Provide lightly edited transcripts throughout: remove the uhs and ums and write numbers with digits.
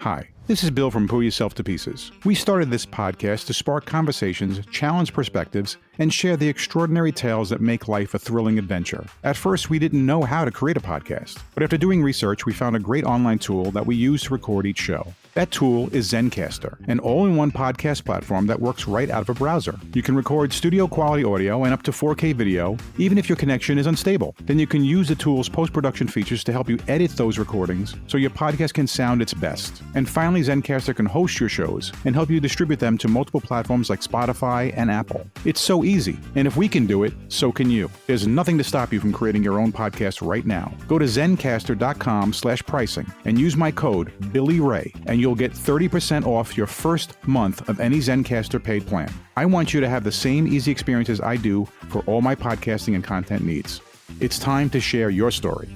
Hi, this is Bill from Pull Yourself to Pieces. We started this podcast to spark conversations, challenge perspectives, and share the extraordinary tales that make life a thrilling adventure. At first, we didn't know how to create a podcast, but after doing research, we found a great online tool that we use to record each show. That tool is Zencastr, an all-in-one podcast platform that works right out of a browser. You can record studio-quality audio and up to 4K video, even if your connection is unstable. Then you can use the tool's post-production features to help you edit those recordings so your podcast can sound its best. And finally, Zencastr can host your shows and help you distribute them to multiple platforms like Spotify and Apple. It's so easy, and if we can do it, so can you. There's nothing to stop you from creating your own podcast right now. Go to zencastr.com/pricing and use my code BillyRay, and you'll get 30% off your first month of any Zencastr paid plan. I want you to have the same easy experiences I do for all my podcasting and content needs. It's time to share your story.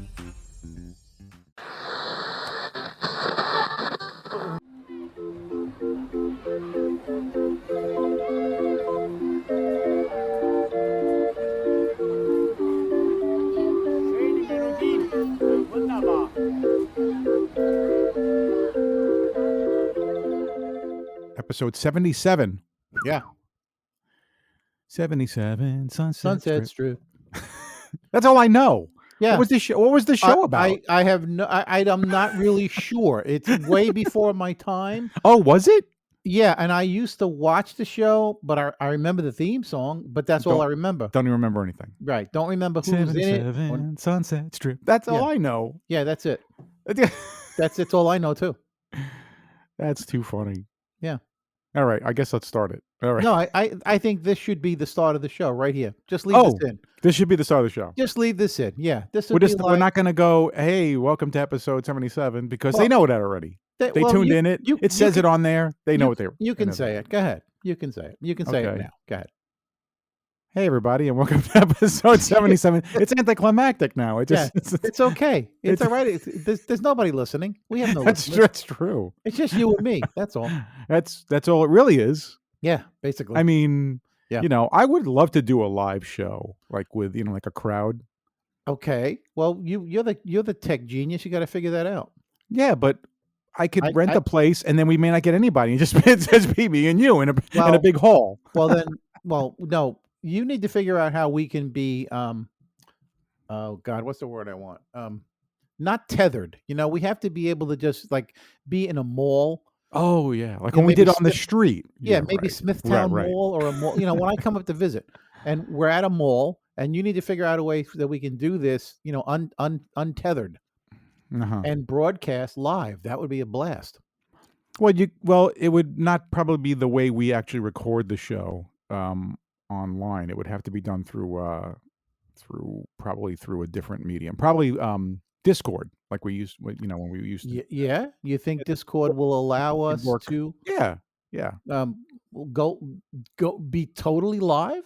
Episode 77. Yeah. 77 Sunset Strip. That's all I know. Yeah. What was the show about? I'm not really sure. It's way before my time. Oh, was it? Yeah, and I used to watch the show, but I remember the theme song, but that's all I remember. Don't even remember anything. Right. Don't remember who's in it. 77 Sunset Strip. That's all I know. Yeah, that's it. It's all I know too. That's too funny. Yeah. All right, I guess let's start it. All right. No, I think this should be the start of the show right here. Just leave this in. This should be the start of the show. Just leave this in. Yeah. We're not going to go, hey, welcome to episode 77, because they know that already. They tuned in it. It says it on there. They know what they were. You can say it. Go ahead. You can say it. You can say it now. Go ahead. Hey, everybody, and welcome to episode 77. It's anticlimactic now. It's okay. It's all right. There's nobody listening. We have no listeners. That's true. It's just you and me. That's all. That's all it really is. Yeah, basically. I mean, I would love to do a live show, like with, like a crowd. Okay. Well, you're the tech genius. You got to figure that out. Yeah, but I could rent a place, and then we may not get anybody. It's just me and you in a big hall. No. You need to figure out how we can be, oh God, what's the word I want? Not tethered. We have to be able to just like be in a mall. Oh yeah, like when we did on the street. Yeah, maybe right. Smithtown Mall or a mall. When I come up to visit, and we're at a mall, and you need to figure out a way that we can do this, untethered, and broadcast live. That would be a blast. Well, it would not probably be the way we actually record the show. Online, it would have to be done through a different medium, probably Discord, like we used, when we used to. Yeah, you think Discord will allow us to? Yeah. Go be totally live.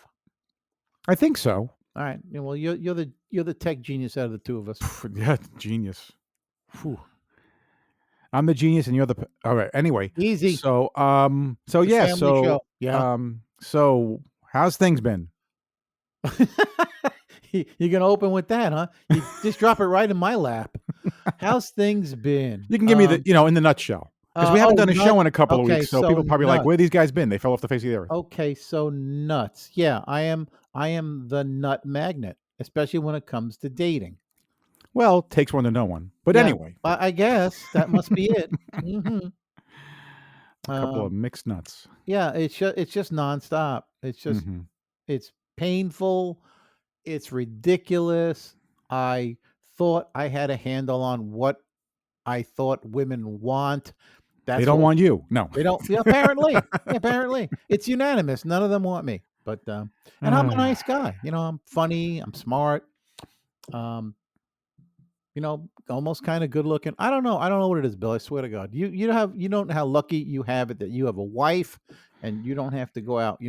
I think so. All right. Well, you're the tech genius out of the two of us. Yeah, genius. Whew. I'm the genius, and you're the. All right. Anyway, easy. So So how's things been? You're gonna open with that, huh? You just drop it right in my lap. How's things been? You can give me the, in the nutshell, because we haven't done a show in a couple of weeks, so people probably like, where are these guys been? They fell off the face of the earth. Okay, so nuts. Yeah, I am the nut magnet, especially when it comes to dating. Well, takes one to know one, but anyway, I guess that must be it. Mm-hmm. A couple of mixed nuts. Yeah, it's just nonstop. It's just it's painful. It's ridiculous. I thought I had a handle on what I thought women want. They don't want you. No, they don't. Yeah, apparently, it's unanimous. None of them want me. But and I'm a nice guy. I'm funny. I'm smart. Almost kind of good looking. I don't know what it is, Bill. I swear to God. You don't know how lucky you have it that you have a wife and you don't have to go out,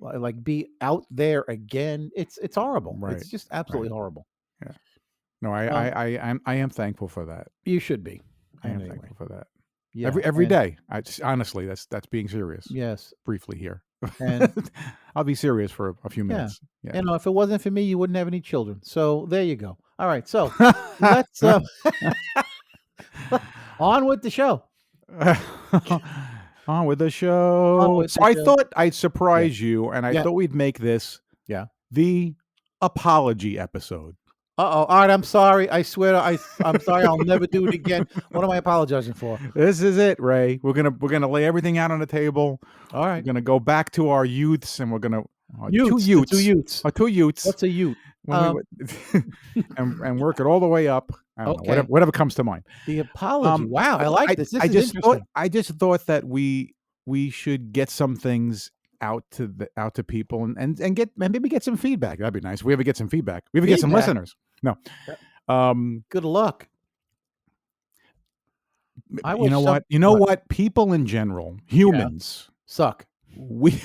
like be out there again. It's horrible. Right. It's just absolutely horrible. Yeah. No, I am thankful for that. You should be. I am thankful for that. Yeah. Every day. Honestly, that's being serious. Yes. Briefly here. And I'll be serious for a few minutes. Yeah. If it wasn't for me, you wouldn't have any children. So there you go. All right. So let's on with the show. On with the On show. with So the I show. thought I'd surprise you, and I Yeah. thought we'd make this Yeah. the apology episode. Uh-oh. All right, I'm sorry. I swear I'm sorry. I'll never do it again. What am I apologizing for? This is it, Ray. We're gonna lay everything out on the table. All We're right. gonna go back to our youths, and we're gonna Utes, the two Utes. two youths. What's a Ute? When and work it all the way up. I don't know, Okay. whatever comes to mind. The apology. Wow, I like this. This I is just interesting. thought that we should get some things out to people and get and maybe get some feedback. That'd be nice. If we ever get some feedback. We ever get some Feedback? listeners. No. Good luck. I You wish know some- what? You know what? what? People in general, humans, Suck. we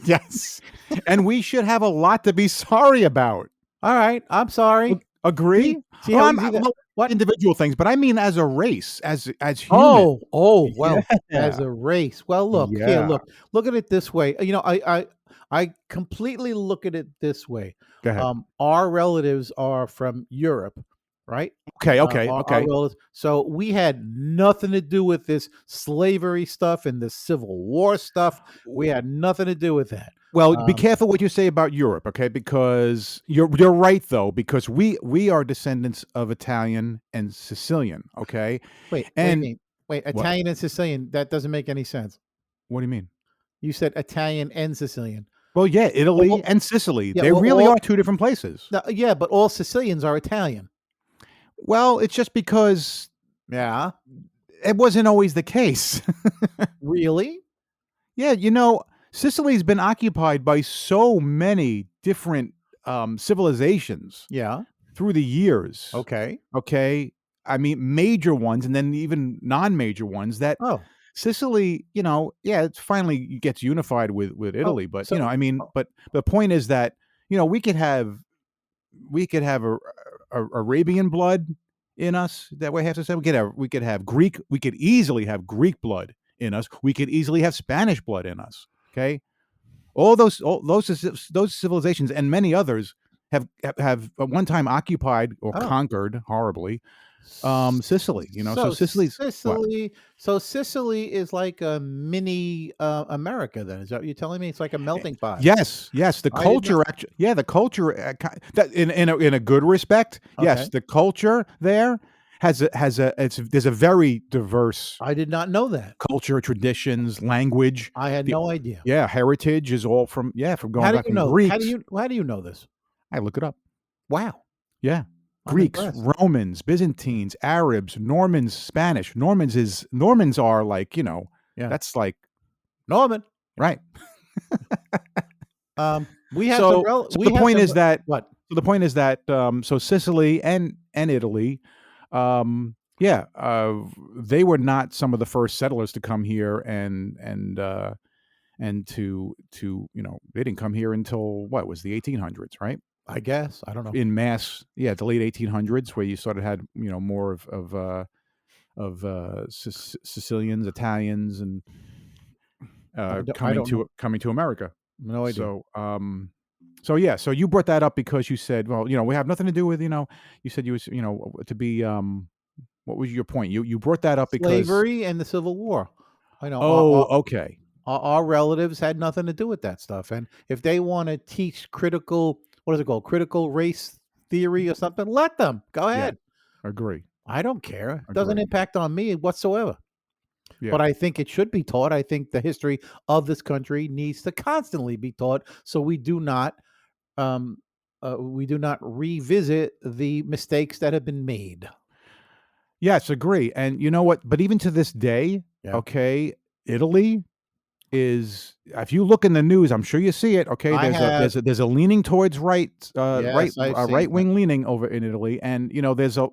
yes, and we should have a lot to be sorry about. All right. I'm sorry. Agree? See Well, how I'm- easy that- well, what? individual things, but I mean as a race, as humans. Oh, well, as Yeah. a race. Well, look, Yeah. here, look at it this way. You know, I completely look at it this way. Go ahead. Our relatives are from Europe, right? Okay. Our relatives. So we had nothing to do with this slavery stuff and the Civil War stuff. We had nothing to do with that. Well, be careful what you say about Europe, okay? Because you're right though, because we are descendants of Italian and Sicilian, okay? Wait, And- wait, Italian and Sicilian. That doesn't make any sense. What do you mean? You said Italian and Sicilian. Well, yeah, Italy Well, and Sicily. yeah, they well, really all- are two different places. No, yeah, but all Sicilians are Italian. Well, it's just because Yeah. it wasn't always the case. Really? Yeah, you know, Sicily's been occupied by so many different civilizations Yeah. through the years. Okay. Okay. I mean, major ones and then even non-major ones that Oh, Sicily, you know, yeah, it's finally gets unified with Italy, but so- you know, I mean, but the point is that, you know, we could have a Arabian blood in us. That way, have to say we could have Greek. We could easily have Greek blood in us. We could easily have Spanish blood in us. Okay, all those civilizations and many others have at one time occupied or Oh. conquered horribly Sicily. You know, so Sicily's what? So Sicily is like a mini America. Then is that what you're telling me? It's like a melting pot. Yes, the I didn't know- culture actually. Yeah, the culture that in a good respect. Yes, Okay. the culture there there's a very diverse I did not know that. culture, traditions, language. I had no idea. Yeah, heritage is all from going How do back you from know? Greeks. How do you know this? I look it up. Wow. Yeah, I'm Greeks, impressed. Romans, Byzantines, Arabs, Normans, Spanish. Normans are like, you know, Yeah. that's like Norman. right. We have So, some so the point is that what? So the point is that so Sicily and Italy, they were not some of the first settlers to come here and to you know, they didn't come here until what was the 1800s, right? I guess I don't know. In mass, yeah, the late 1800s, where you sort of had, you know, more of Sicilians, Italians, and I don't know. coming to America. No idea. So yeah, so you brought that up because you said, well, you know, we have nothing to do with, you know, you said you was, you know, to be what was your point? You brought that up because Slavery and the Civil War. I know. okay. Our relatives had nothing to do with that stuff. And if they want to teach critical, what is it called? Critical race theory or something, let them. Go ahead. Agree. I don't care. It doesn't Agree. impact on me whatsoever. Yeah. But I think it should be taught. I think the history of this country needs to constantly be taught so we do not revisit the mistakes that have been made. Yes, agree. And you know what? But even to this day, Yeah. okay, Italy is, if you look in the news, I'm sure you see it. Okay, there's a leaning towards right, Yes, I've seen right wing leaning over in Italy, and you know there's a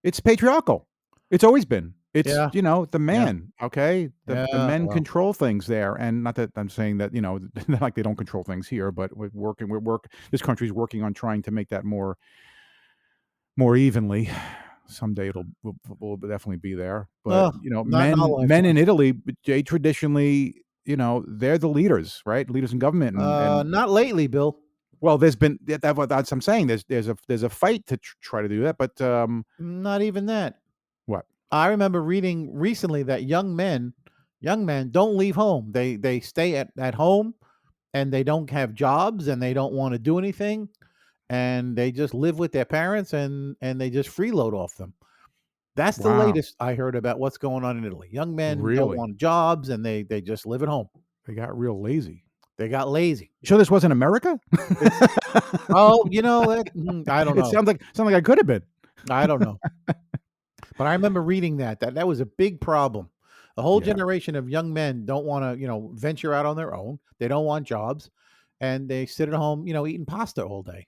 it's patriarchal. It's always been. It's Yeah. you know the man. Okay, the Yeah, men well. control things there, and not that I'm saying that, you know, not like they don't control things here, but this country's working on trying to make that more evenly. Someday will definitely be there, but you know, not in our men in lifetime. Italy, they traditionally, you know, they're the leaders, right? Leaders in government, and Not lately, Bill. well, there's been that's what I'm saying. There's a fight to try to do that, but Not even that. what? I remember reading recently that young men don't leave home. They stay at home, and they don't have jobs, and they don't want to do anything, and they just live with their parents, and they just freeload off them. That's the Wow, latest I heard about what's going on in Italy. Young men don't really? want jobs, and they just live at home. They got real lazy. They got lazy. You sure this wasn't America? It's oh, I don't It know. sounds like I could have been. I don't know. But I remember reading that was a big problem. The whole Yeah, generation of young men don't wanna, venture out on their own. They don't want jobs, and they sit at home, eating pasta all day.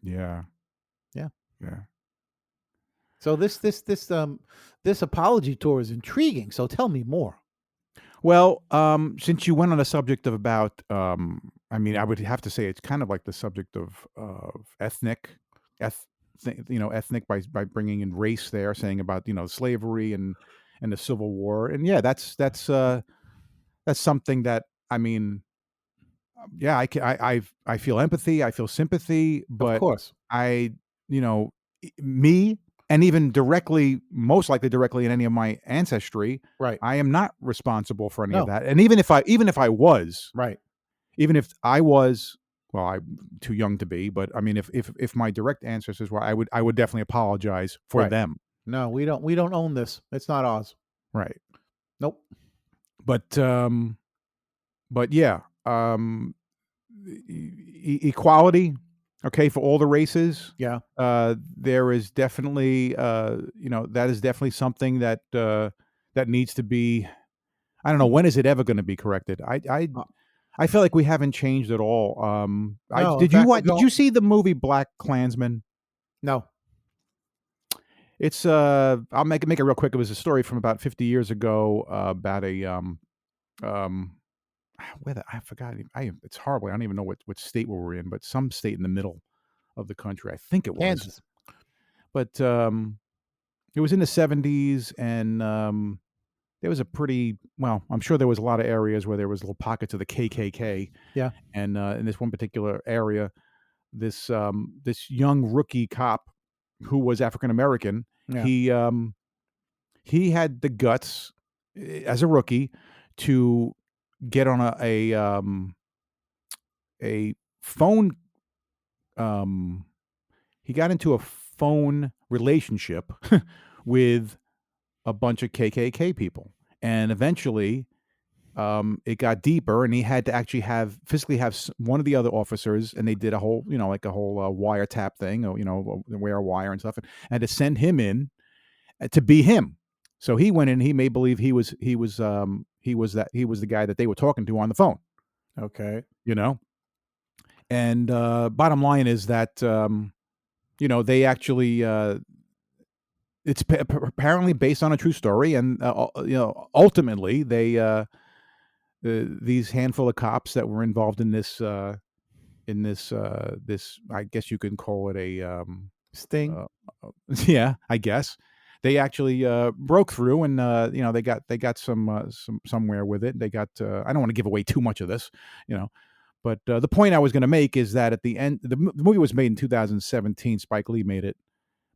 yeah, Yeah. yeah. So this apology tour is intriguing, so tell me more. Well, since you went on a subject of about, I mean, I would have to say it's kind of like the subject of eth, ethnic by bringing in race there, saying about slavery and the Civil War, and yeah, that's something that I mean, yeah, I feel empathy, I feel sympathy, Of but course. I, you know, me, and even directly, most likely directly in any of my ancestry, Right. I am not responsible for any of No. that. And Right. even if I was, well, I'm too young to be, but I mean, if my direct ancestors were, I would definitely apologize for Right. them, No, we don't own this. It's not ours. right? Nope. But yeah, equality, okay, for all the races. Yeah. There is definitely, that is definitely something that needs to be. I don't know, when is it ever going to be corrected. Uh, I feel like we haven't changed at all. I no, in did you fact, what? Did you see the movie Black Klansman? no. It's I'll make it real quick. It was a story from about 50 years ago about a um whether I forgot. It's horrible. I don't even know what state we were in, but some state in the middle of the country. I think it was. Kansas. But it was in the 70s, and there was a pretty well. I'm sure there was a lot of areas where there was little pockets of the KKK, Yeah. and in this one particular area, this young rookie cop who was African American, Yeah. he had the guts as a rookie to get on a phone. Um, he got into a phone relationship with a bunch of KKK people, and eventually, it got deeper, and he had to actually physically have one of the other officers, and they did a whole, like a whole wiretap thing, or wear a wire and stuff, and to send him in to be him. So he went in. He made believe he was the guy that they were talking to on the phone. Okay. You know, and bottom line is that they actually it's apparently based on a true story, and ultimately these handful of cops that were involved in this, I guess you can call it a Sting. uh, yeah, I guess they actually broke through, and they got somewhere with it. They got I don't want to give away too much of this, you know. But the point I was going to make is that at the end, the movie was made in 2017. Spike Lee made it,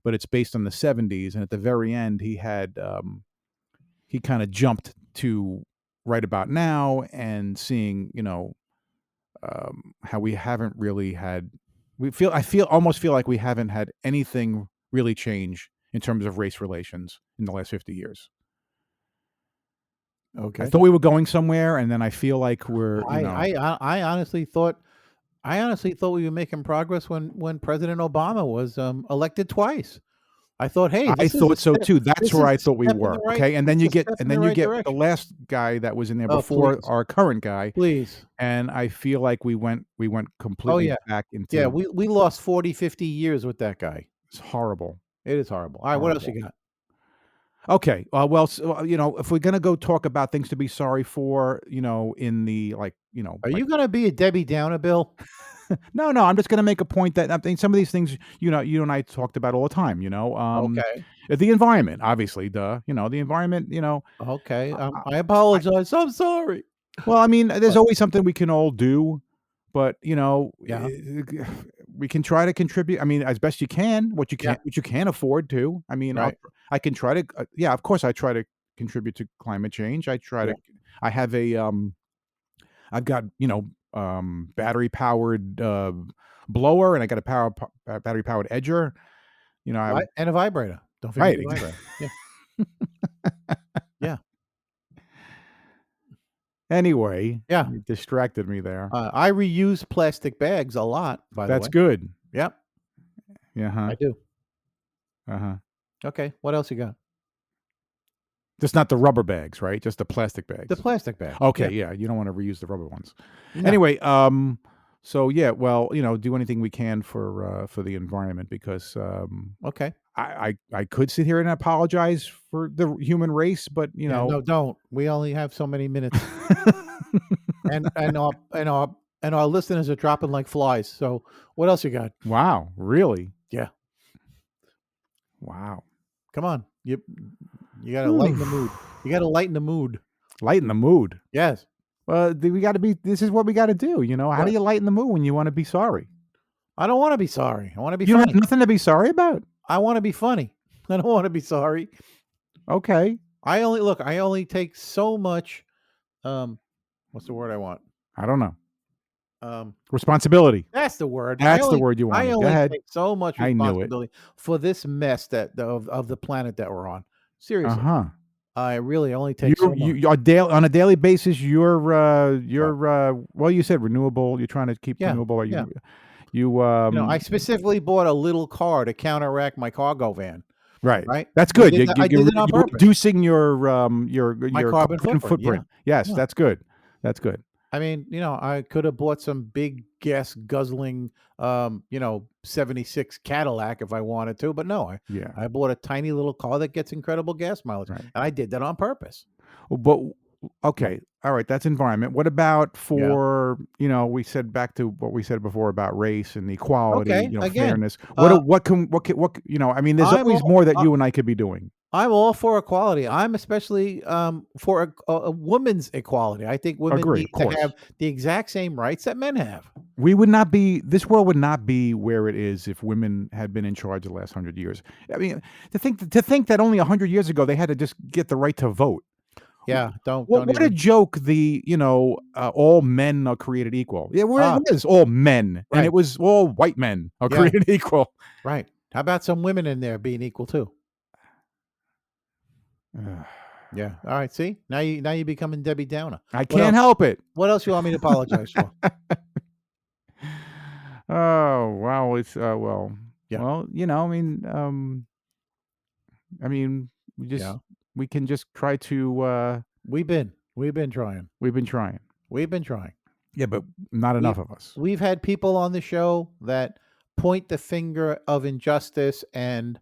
but it's based on the 70s. And at the very end, he kind of jumped to right about now and seeing, how we haven't really had. Almost feel like we haven't had anything really change in terms of race relations in the last 50 years. I Okay. thought we were going somewhere, and then I feel like we're, I honestly thought we were making progress when President Obama was elected twice. I thought, hey, I this is a thought so step. too. That's This where is I a thought we step in were. the right. Okay, and This then is you a get step in and the then you right get the direction. last guy that was in there Oh, before please, our current guy, please. and I feel like we went Oh completely yeah, back yeah. into We lost 40, 50 years with that guy. it's horrible, It is horrible. All right, what else horrible. you got? Okay, well, if we're gonna go talk about things to be sorry for, in the Are like you gonna be a Debbie Downer, Bill? no, I'm just gonna make a point that I think some of these things, you and I talked about all the time, Okay, the environment, obviously, the environment, okay. I I apologize. I'm sorry. well, I mean, there's What? always something we can all do, but Yeah. we can try to contribute. I mean, as best you can, Yeah. what you can afford to. I mean, Right. I can try to. Yeah, of course, I try to contribute to climate change. I try Yeah. to. I have a I've got battery powered blower, and I got a battery powered edger. I Right. And a vibrator. Don't forget right. the vibrator. Yeah. Yeah. Anyway, Yeah. you distracted me there. I reuse plastic bags a lot, by the That's way. good. Yep. Yeah. Huh. I do. Uh-huh. Okay. What else you got? Just not the rubber bags, right? Just the plastic The bags. plastic bags. Okay, Yeah. yeah, you don't want to reuse the rubber ones. No. Anyway, so yeah, well, do anything we can for the environment because Okay. I could sit here and apologize for the human race, but Yeah. No, don't. We only have so many minutes, and our listeners are dropping like flies. So what else you got? Wow, really? Yeah. Wow. Come on. You got to lighten the mood. You got to lighten the mood. Lighten the mood. Yes. We got to be. This is what we got to do. How What? do you lighten the mood when you want to be sorry? I don't want to be sorry. I want to be You don't funny. have nothing to be sorry about. I want to be funny. I don't want to be sorry. Okay. I only take so much. What's the word I want? I don't know. Responsibility. That's the word. That's the word you wanted. I Go only ahead. take so much I knew it. responsibility for this mess of the planet that we're on. Seriously, Uh-huh. I really only take so much. On a daily basis, you're well, you said renewable. You're trying to keep Yeah, renewable. yeah. I I specifically bought a little car to counteract my cargo van. right. Right. That's I good. did that- I did it on You're purpose. reducing your carbon footprint, Yes, yeah. that's good. That's good. I mean, I could have bought some big gas guzzling, 76 Cadillac if I wanted to, but no, Yeah. I bought a tiny little car that gets incredible gas mileage, Right. and I did that on purpose. But okay, all right. That's environment. What about for we said back to what we said before about race and equality, Okay, again, fairness. What can I mean? There's I'm always all- more that you and I could be doing. I'm all for equality. I'm especially for a woman's equality. I think women Agreed, need of to course. have the exact same rights that men have. This world would not be where it is if women had been in charge the last 100 years. I mean, to think that only 100 years ago they had to just get the right to vote. Yeah, don't What a even. joke! All men are created equal. Yeah, where it is all men, and Right. it was all white men are Yeah. created equal. Right. How about some women in there being equal too? Yeah. All right. See, now you becoming Debbie Downer. I can't help it. What else you want me to apologize for? Oh wow! It's well. Yeah. Well, I mean, Yeah. we can just try to. We've been trying. We've been trying. We've been trying. Yeah, but not enough of us. We've had people on the show that point the finger of injustice and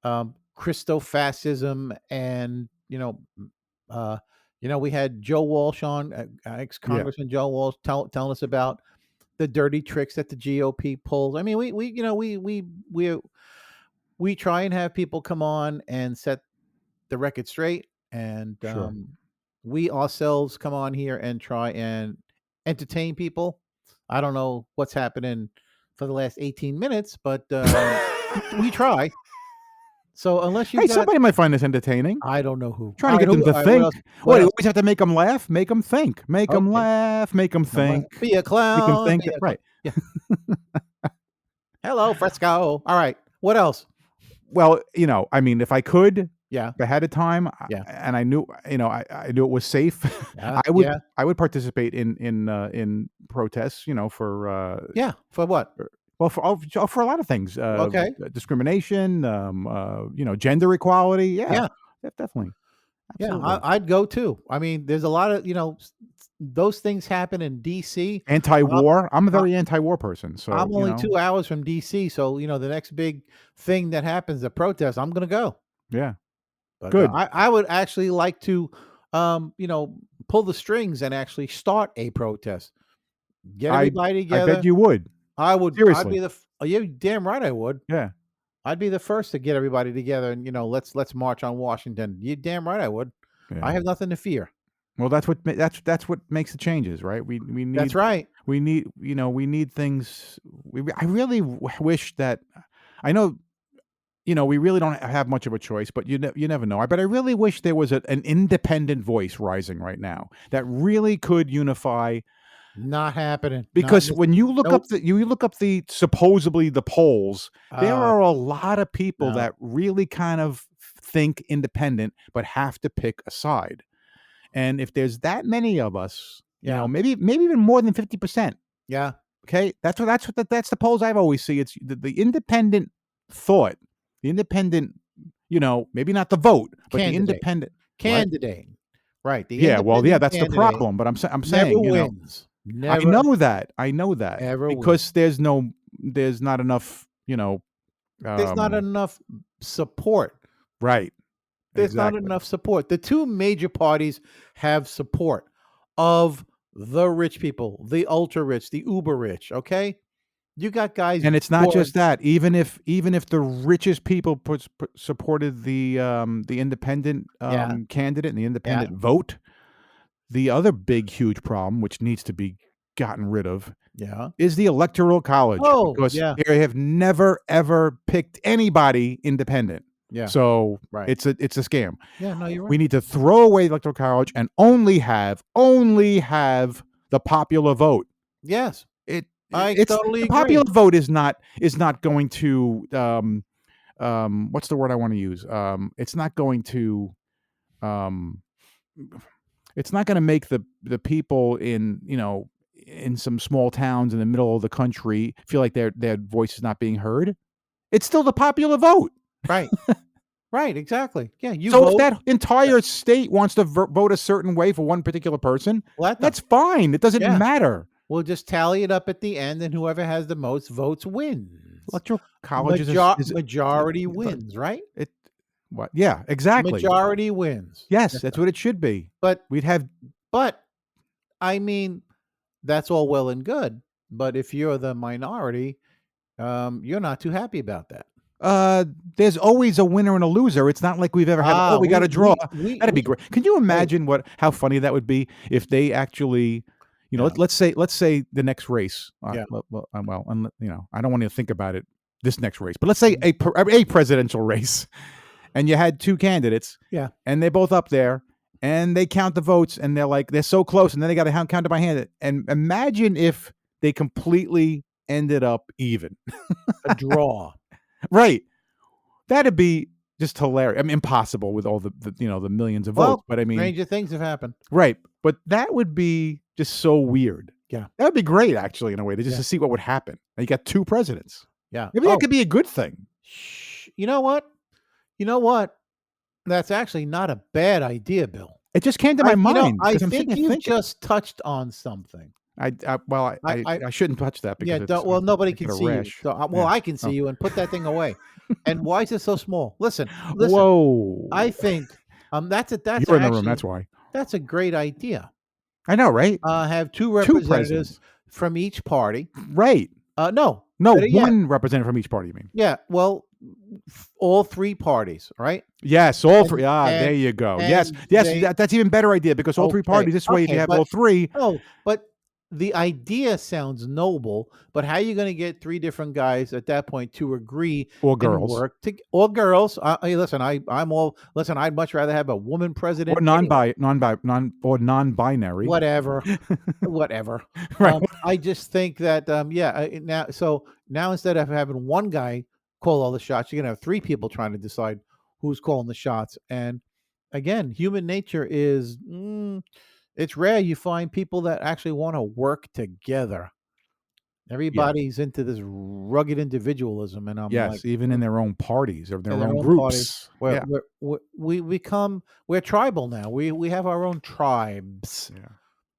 Christofascism, and we had Joe Walsh on, ex-Congressman Joe Walsh, telling us about the dirty tricks that the GOP pulls. I mean, we try and have people come on and set the record straight, and Sure. we ourselves come on here and try and entertain people. I don't know what's happening for the last 18 minutes, but we try. So unless you Hey, got, somebody might find this entertaining. I don't know who. Trying to All get them right, to what think. else? What, you else? always have to make them laugh, make them think, make them Okay. laugh, make them think. Be a Make clown. them think. be a- Right. Hello, Fresco. All right. What else? Well, I mean, if I could, Yeah. if I had the time, Yeah. and I knew, I knew it was safe, Yeah. I would participate in protests, for Yeah. For what? for a lot of things. Okay. Discrimination, gender equality. Yeah. Definitely. Yeah. Absolutely. I'd go too. I mean, there's a lot of, those things happen in DC. Anti-war. I'm a very anti-war person. So I'm only 2 hours from DC. So, the next big thing that happens, the protest, I'm going to go. Yeah. But, Good. I would actually like to, pull the strings and actually start a protest. Get everybody I together. bet you would. I would. I'd Seriously. be you're damn right I would. Yeah. I'd be the first to get everybody together and let's march on Washington. You damn right I would. Yeah. I have nothing to fear. Well, that's what makes the changes, right? We need. That's right. We need, we need things. I really wish that. I know, we really don't have much of a choice, but you never know. But I really wish there was an independent voice rising right now that really could unify. Not happening. Because when you look Nope. up the supposedly the polls, there Uh, are a lot of people no. that really kind of think independent, but have to pick a side. And if there's that many of us, Yeah. maybe even more than 50%. Yeah. Okay, that's the polls I've always see. It's the independent thought, the independent, maybe not the vote, but the Candidate. independent Candidate. Right. The Yeah, well, yeah, independent that's the candidate problem. But I'm never saying, wins. I Never know that, ever wins. because there's not enough, There's not enough support. right. There's not Exactly. enough support. The two major parties have support of the rich people, the ultra rich, the uber rich. Okay, you got guys, And it's not born- just that. Even if the richest people supported the independent Yeah. candidate and the independent vote, the other big huge problem, which needs to be gotten rid of, Yeah. is the electoral college. Oh, Because yeah. they have never ever picked anybody independent. Yeah. So Right. it's a scam. Yeah. No, you're right. We need to throw away the electoral college and only have the popular vote. Yes. I It's totally the agree. popular vote is not going to what's the word I want to use? It's not going to it's not going to make the people in in some small towns in the middle of the country feel like their voice is not being heard. It's still the popular vote. Right. Right. Exactly. Yeah. You So vote. if that entire state wants to vote a certain way for one particular person, let them. that's fine. It doesn't Yeah. matter. We'll just tally it up at the end, and whoever has the most votes wins. Electoral college Majority wins, right? What? Yeah, exactly. Majority wins. Yes, that's what it should be. But We'd have I mean, that's all well and good. But if you're the minority, you're not too happy about that. there's always a winner and a loser. It's not like we've ever had. We got to draw. That'd be great. Can you imagine how funny that would be if they actually, Yeah. let's say the next race. Yeah. Well, I don't want to think about it. This next race, but let's say a presidential race, and you had two candidates. Yeah. And they're both up there, and they count the votes, and they're so close, and then they got to count it by hand. And imagine if they completely ended up even. A draw. Right. That'd be just hilarious. I mean, impossible with all the millions of votes. But I mean, stranger things have happened. right. But that would be just so weird. Yeah. That would be great, actually, in a way, to Yeah. to see what would happen. Now, you got two presidents. Yeah. Maybe that could be a good thing. You know what? That's actually not a bad idea, Bill. It just came to my mind. I 'cause I'm think sitting you there thinking. just touched on something. I shouldn't touch that because Yeah. Nobody I can get a see you. rash. So, Yeah. I can see you, and put that thing away. And why is it so small? Listen. Whoa. I think that's You're in actually, the room. That's why. that's a great idea. I know, right? Have two Two representatives presidents. from each party. Right. No, No, better yet. one representative from each party, you mean? Yeah, well, all three parties, right? Yes, all And- three. There and- you go. and Yes, they- that's even better idea because all three Okay, parties. This way, if you okay, have but- all three, No, but the idea sounds noble. But how are you going to get three different guys at that point to agree or and girls, work or girls? Hey, listen, I'm all listen. I'd much rather have a woman president or non-binary. Whatever, whatever. Right. I just think that now instead of having one guy call all the shots, you're gonna have three people trying to decide who's calling the shots. And again, human nature is it's rare you find people that actually want to work together. Everybody's into this rugged individualism, and I'm Yes, like, even in their own parties or their in their own own groups. parties, Yeah. we're tribal now. We have our own tribes. Yeah.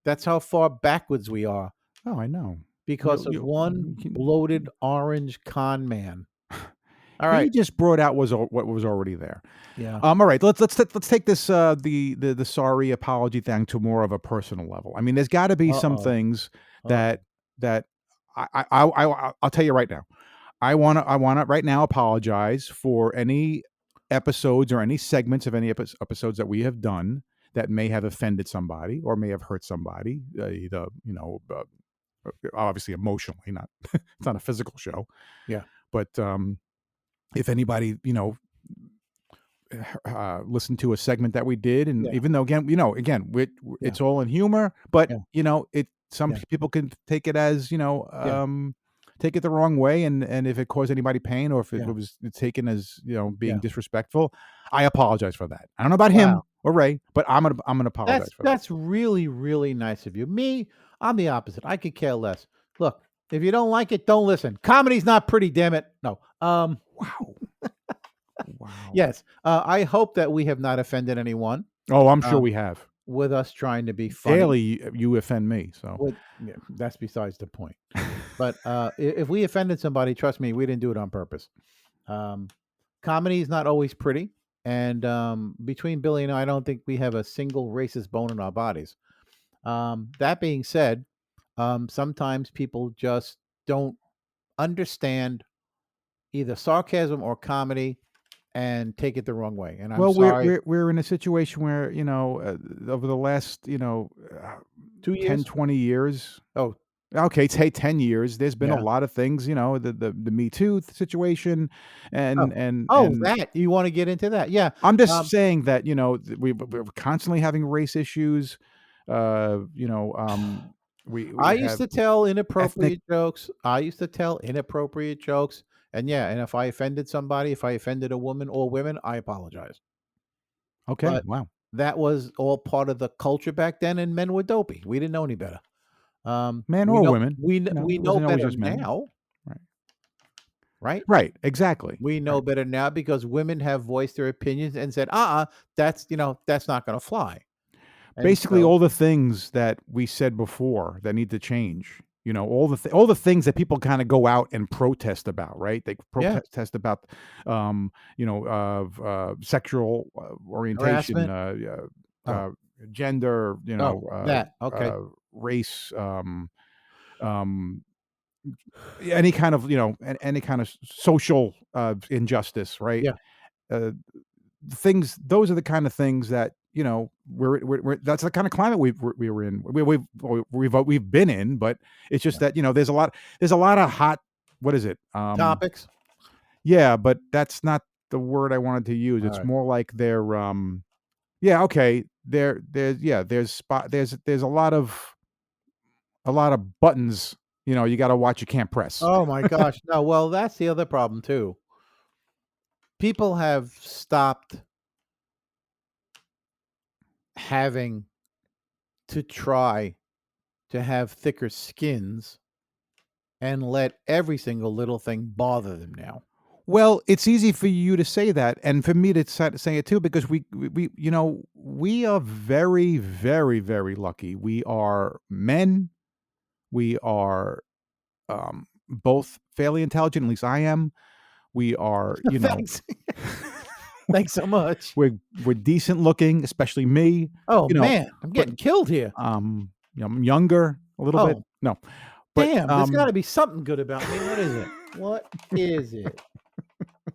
That's how far backwards we are Oh, I know. because You- of one you can- bloated orange con man. All He right. just brought out what was already there. Yeah. All right, let's take this the sorry apology thing to more of a personal level. I mean, there's got to be some Uh-oh. things Uh-oh. that I'll tell you right now. I want to right now apologize for any episodes or any segments of any episodes that we have done that may have offended somebody or may have hurt somebody, either obviously emotionally, not it's not a physical show. Yeah. But if anybody, listen to a segment that we did, and Yeah. even though again, Yeah. it's all in humor, but Yeah. some Yeah. people can take it as Yeah. take it the wrong way, and if it caused anybody pain, or if it Yeah. was taken as being Yeah. disrespectful, I apologize for that. I don't know about him Wow. or Ray, but I'm gonna apologize for that. That's really, really nice of you. Me, I'm the opposite. I could care less. Look, if you don't like it, don't listen. Comedy's not pretty, damn it. No. Wow, wow. Yes. I hope that we have not offended anyone Oh, I'm sure uh, we have. with us trying to be funny. Daily, you offend me, so Yeah, that's besides the point. But if we offended somebody, trust me, we didn't do it on purpose. Um, Comedy is not always pretty, and between Billy and I don't think we have a single racist bone in our bodies. That being said, sometimes people just don't understand either sarcasm or comedy and take it the wrong way. And I'm well, we're sorry. we're in a situation where, over the last, 10, 2 years? 20 years. Oh, Okay, say 10 years. There's been a yeah. lot of things, the Me Too situation, Oh, and that you want to get into that? Yeah. I'm just Um, saying that, we're constantly having race issues. You know, we I used have to tell ethnic. inappropriate jokes. I used to tell inappropriate jokes. And yeah, and if I offended somebody, if I offended a woman or women, I apologize. Okay, But wow. that was all part of the culture back then, and men were dopey. We didn't know any better. Men We or know women, we it know wasn't always better just men. now, Right. right? Right, exactly. We know Right. better now because women have voiced their opinions and said, that's not gonna fly." And Basically, so all the things that we said before that need to change. All the things that people kind of go out and protest about, right? They yeah, protest about, of sexual orientation, harassment. Oh, uh, gender, that, okay. race, um, any kind of any kind of social injustice, right? Yeah. Uh, things those are the kind of things that we're that's the kind of climate we were in we've been in, but it's just Yeah. that there's a lot of hot, what is it, Topics? yeah, but that's not the word I wanted to use. It's Alright. more like they're yeah, okay, there's yeah there's a lot of buttons, you got to watch, you can't press. Oh my gosh. No, well, that's the other problem too. People have stopped having to try to have thicker skins and let every single little thing bother them now. Well, it's easy for you to say that, and for me to say it too, because we are very, very, very lucky. We are men. We are both fairly intelligent. At least I am. We are, Thanks. Thanks so much. we're decent looking, especially me. Oh, You know, man, I'm but getting killed here. I'm younger a little bit. Oh, No, but damn, there's gotta be something good about me. What is it? What is it?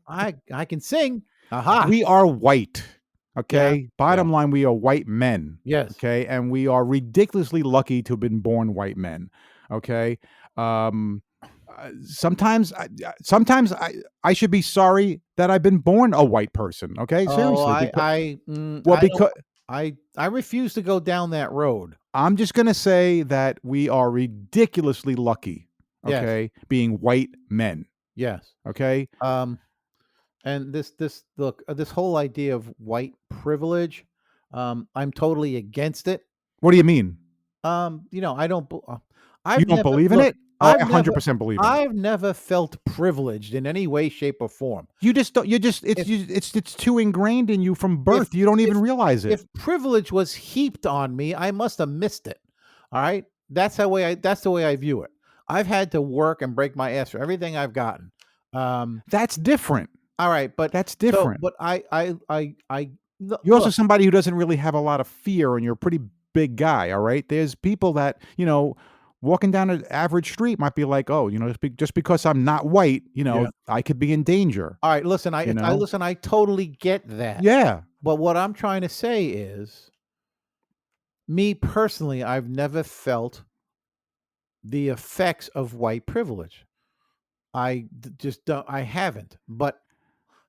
I can sing. Aha. we are white, Yeah, okay? yeah, Bottom line, we are white men, yes. okay? And we are ridiculously lucky to have been born white men, okay? Um, sometimes I should be sorry that I've been born a white person, okay? Oh, Seriously, because well, I don't because I refuse to go down that road. I'm just gonna say that we are ridiculously lucky, Yes, okay, being white men, yes. okay? Um, and this look, this whole idea of white privilege, I'm totally against it. What do you mean? I don't. You I've don't never believe in look. it? Oh, I 100% believe in it. I've never felt privileged in any way, shape, or form. You just don't. You just If it's too ingrained in you from if birth. You don't even if realize it. if privilege was heaped on me, I must have missed it. All right, that's the way I view it. I've had to work and break my ass for everything I've gotten. Um, That's different. all right, but That's so, different. but You're also look. somebody who doesn't really have a lot of fear, and you're a pretty big guy. All right. There's people that walking down an average street might be like, oh, just because I'm not white, Yeah. I could be in danger. All right, listen. You know. I totally get that. Yeah. But what I'm trying to say is, me personally, I've never felt the effects of white privilege. Just don't. I haven't. But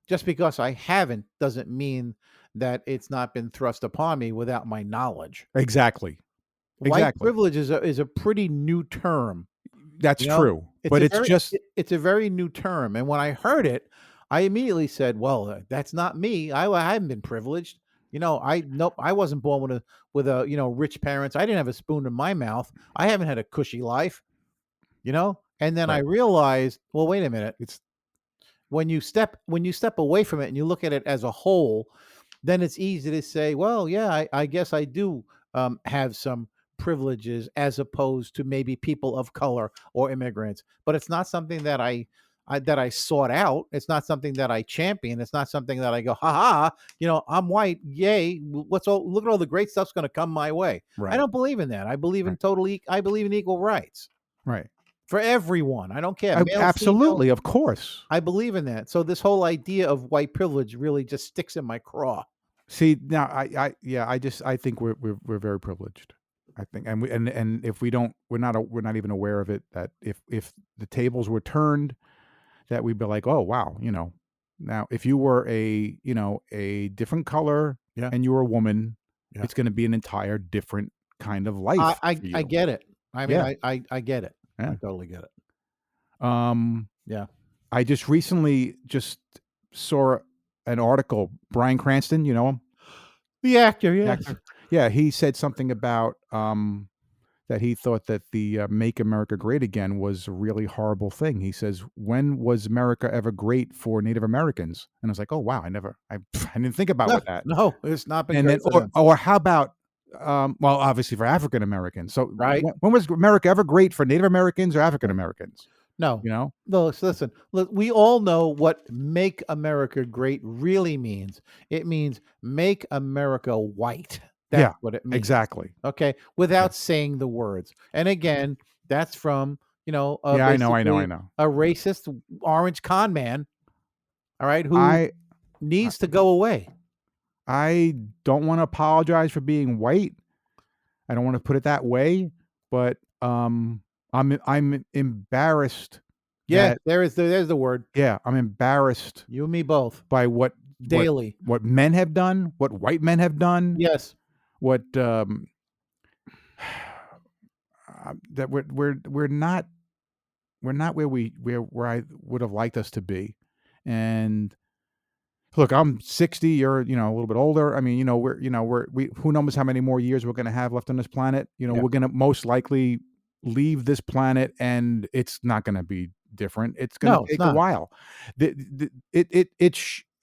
just because I haven't doesn't mean that it's not been thrust upon me without my knowledge. Exactly. White Exactly. privilege is a pretty new term. That's You know, true. But it's just it's a very new term, and when I heard it, I immediately said, "Well, that's not me. I haven't been privileged. Nope. I wasn't born with a rich parents. I didn't have a spoon in my mouth. I haven't had a cushy life. And then I right. realized, well, wait a minute. It's When you step away from it and you look at it as a whole, then it's easy to say, well, yeah, I guess I do have some privileges as opposed to maybe people of color or immigrants. But it's not something that I sought out. It's not something that I champion. It's not something that I go, ha ha, I'm white. Yay. Look at all the great stuff's going to come my way. I right. don't believe in that. I believe in I believe in equal rights Right. for everyone. I don't care. Male, female, Absolutely, of course. I believe in that. So this whole idea of white privilege really just sticks in my craw. See, now I think we're very privileged. I think, and if we don't, we're not even aware of it. That if the tables were turned, that we'd be like, oh wow, now if you were a different color Yeah. and you were a woman, Yeah. it's going to be an entire different kind of life I for you. I get it. I mean, Yeah. I get it. Yeah. I totally get it. Yeah. I just recently saw an article. Bryan Cranston, you know him? The actor, The yes. actor? Yeah, he said something about that he thought that the "Make America Great Again" was a really horrible thing. He says, "When was America ever great for Native Americans?" And I was like, "Oh wow, I didn't think about what that." No, it's not been And then, great for them. or how about, well, obviously for African Americans. So, Right. when was America ever great for Native Americans or African Americans? No. You know, No, listen. Look, we all know what "Make America Great" really means. It means make America white. That's Yeah, what it means. exactly. Okay, without saying the words. And again, that's from Yeah, I know. basically a racist orange con man. All right, who I needs to go away. I don't want to apologize for being white. I don't want to put it that way, but I'm embarrassed. Yeah, that- there's the word. yeah, I'm embarrassed You and me both. by what Daily. what men have done, what white men have done, Yes. what that we're not where I would have liked us to be. And look, I'm 60. You're a little bit older. I mean, we who knows how many more years we're going to have left on this planet. Yeah. We're going to most likely leave this planet, and it's not going to be different. It's going to take a while.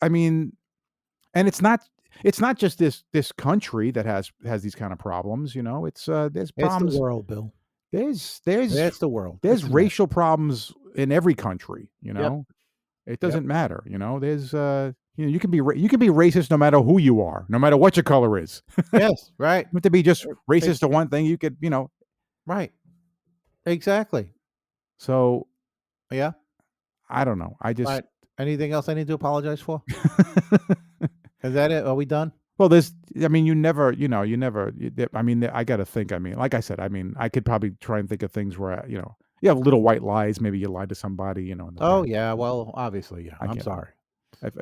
I mean, and it's not just this country that has these kind of problems. It's there's problems. It's the world, Bill. There's It's the world. there's It's the racial problems in every country. Yep. It doesn't matter. There's you can be racist no matter who you are, no matter what your color is. Yes, right. You have to be just racist to one thing. You could, Right. Exactly. So Yeah. I don't know. I just Right. Anything else I need to apologize for? Is that it? Are we done? well, I mean, I got to think. I mean, like I said, I mean, I could probably try and think of things where, you have little white lies. Maybe you lied to somebody, in the Oh, past. yeah. Well, obviously, yeah. I'm can't- sorry. If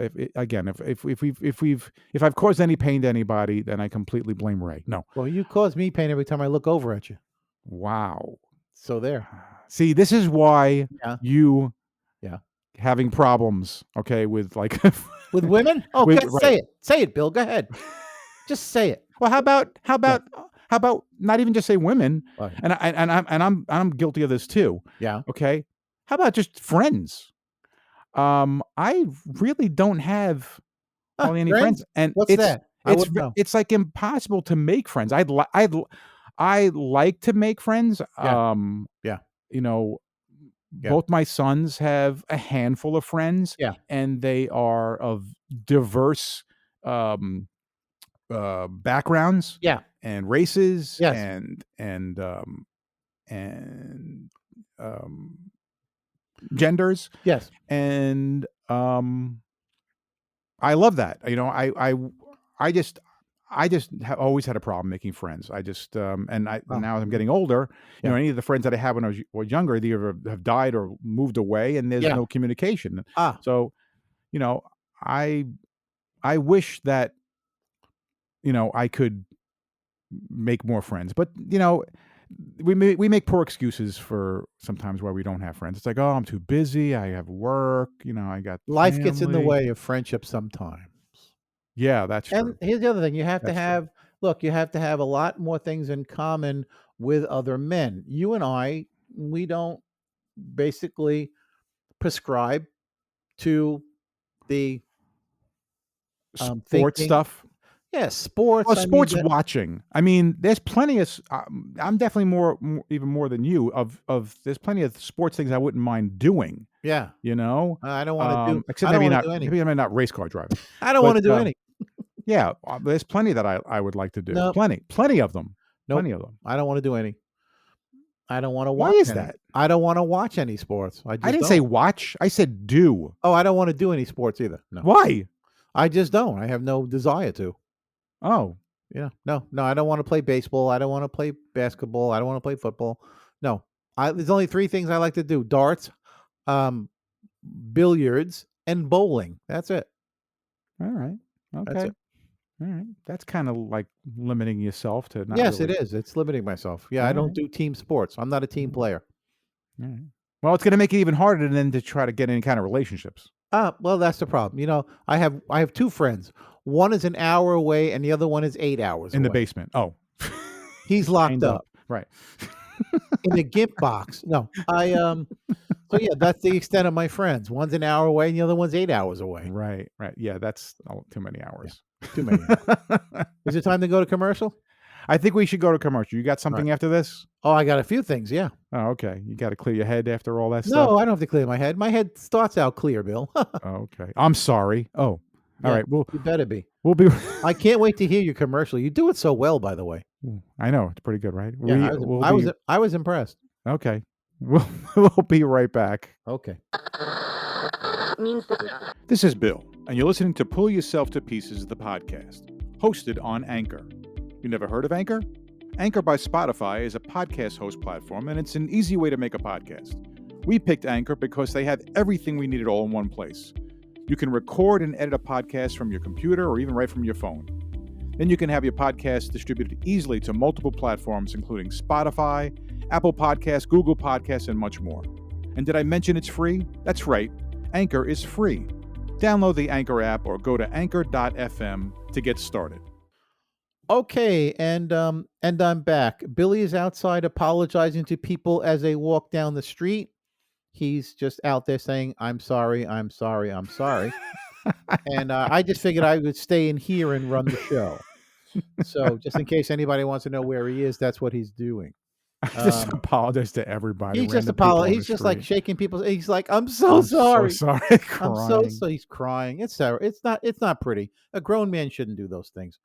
I've caused any pain to anybody, then I completely blame Ray. No. Well, you cause me pain every time I look over at you. Wow. So there. See, this is why Yeah. you Yeah. having problems, okay, with like With women? Oh, With- okay, say it. Say it, Bill. Go ahead. Just say it. well, how about not even just say women? Right. And I'm guilty of this too. Yeah. Okay. How about just friends? I really don't have hardly any friends, and What's that? I wouldn't know. it's like impossible to make friends. I like to make friends. Yeah. Yeah. Yeah. Both my sons have a handful of friends. Yeah. And they are of diverse backgrounds. Yeah. And races. Yes. And genders. Yes. And I love that. I just I just have always had a problem making friends. I just and I Oh, now I'm getting older. yeah. Any of the friends that I had when I was younger, they either have died or moved away, and there's Yeah. no communication. Ah, So you know, I I wish that I could make more friends, but we make poor excuses for sometimes why we don't have friends. It's like, oh, I'm too busy. I have work. I got life gets in the family. way of friendship sometimes. Yeah, that's And true. here's the other thing, you have to That's true. have look, you have to have a lot more things in common with other men. You and I, we don't basically prescribe to the, Sports thinking stuff. yeah, sports, Well, I mean, sports watching. I mean, there's plenty of. I'm definitely even more than you. There's plenty of sports things I wouldn't mind doing. yeah, Except I don't wanna do any. maybe not race car driving, I don't but wanna do any. yeah, there's plenty that I would like to do. Nope, Plenty of them, nope, plenty of them. I don't wanna do any. I don't wanna Why watch is any. that? I don't wanna watch any sports. I I just didn't say don't. watch. I said do. Oh, I don't wanna do any sports either. No. Why? I just don't. I have no desire to. Oh, No, I don't wanna play baseball, I don't wanna play basketball, I don't wanna play football. No. There's only 3 things I like to do: darts, um, billiards, and bowling. That's it. all right. That's Okay. it. All right. That's kind of like limiting yourself to not Yes, it really. is. It's limiting myself. Yeah, All I don't right. do team sports. I'm not a team Mm, player. all right. Well, it's going to make it even harder then to try to get any kind of relationships Well, that's the problem. I have 2 friends. One is an hour away and the other one is 8 hours in the away. basement. Oh, He's locked chained up. up Right. in a gimp box. No, so yeah, that's the extent of my friends. One's an hour away and the other one's 8 hours away. Right. Right. Yeah. That's too many Yeah, hours. too many hours. Is it time to go to commercial? I think we should go to commercial. You got All right. something after this? Oh, I got a few things, yeah. Oh, okay. You got to clear your head after all that stuff. No, I don't have to clear my head. My head starts out clear, Bill. Oh, okay. I'm sorry. Oh, all Yeah, right. you better be. We'll be. I can't wait to hear your commercial. You do it so well, by the way. I know it's pretty good, right? Yeah, We'll I was be I was impressed. okay. We'll be right back. Okay. This is Bill, and you're listening to Pull Yourself to Pieces, the podcast, hosted on Anchor. You never heard of Anchor? Anchor by Spotify is a podcast host platform, and it's an easy way to make a podcast. We picked Anchor because they have everything we needed all in one place. You can record and edit a podcast from your computer or even right from your phone. Then you can have your podcast distributed easily to multiple platforms, including Spotify, Apple Podcasts, Google Podcasts, and much more. And did I mention it's free? That's right. Anchor is free. Download the Anchor app or go to anchor.fm to get started. Okay, and I'm back. Billy is outside apologizing to people as they walk down the street. He's just out there saying, "I'm sorry, I'm sorry, I'm sorry." And I just figured I would stay in here and run the show. So just in case anybody wants to know where he is, that's what he's doing. I just Um, apologize to everybody. he's just random people on He's the just like street. shaking people's. He's like, "I'm so I'm sorry. so sorry. I'm so Crying. so." He's crying. It's terrible. It's not pretty. A grown man shouldn't do those things.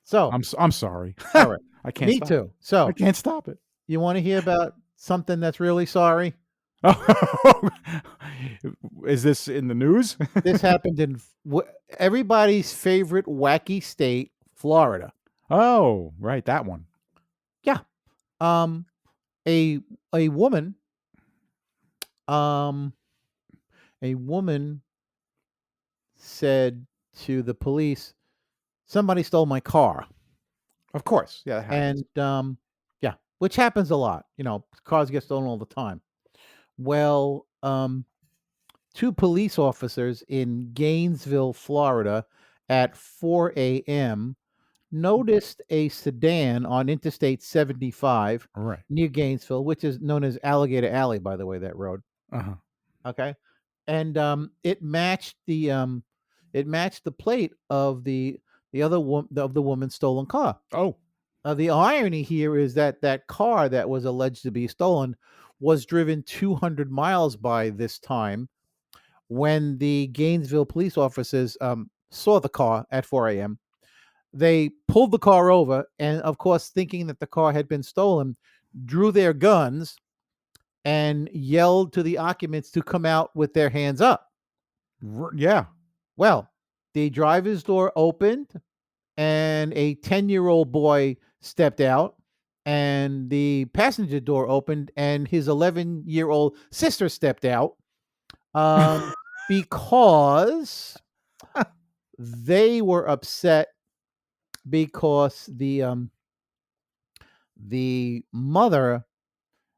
So, I'm sorry. all right, I can't me stop. too. I So, can't stop it. you want to hear about something that's really sorry? Is this in the news? This happened in everybody's favorite wacky state, Florida. Oh, right, that one. Yeah. Um, a a woman, um, a woman said to the police, "Somebody stole my car," Of course. Yeah, that happens. and yeah, which happens a lot. Cars get stolen all the time. Well, 2 police officers in Gainesville, Florida, at 4 a.m. noticed a sedan on Interstate 75 Right. near Gainesville, which is known as Alligator Alley, by the way, that road. Uh-huh. Okay, and it matched the plate of the other of the woman's stolen car. Oh, The irony here is that that car that was alleged to be stolen was driven 200 miles by this time when the Gainesville police officers saw the car at 4 a.m. They pulled the car over and, of course, thinking that the car had been stolen, drew their guns and yelled to the occupants to come out with their hands up. yeah. Well, the driver's door opened and a 10-year-old boy stepped out, and the passenger door opened, and his 11-year-old sister stepped out, um, because they were upset because the mother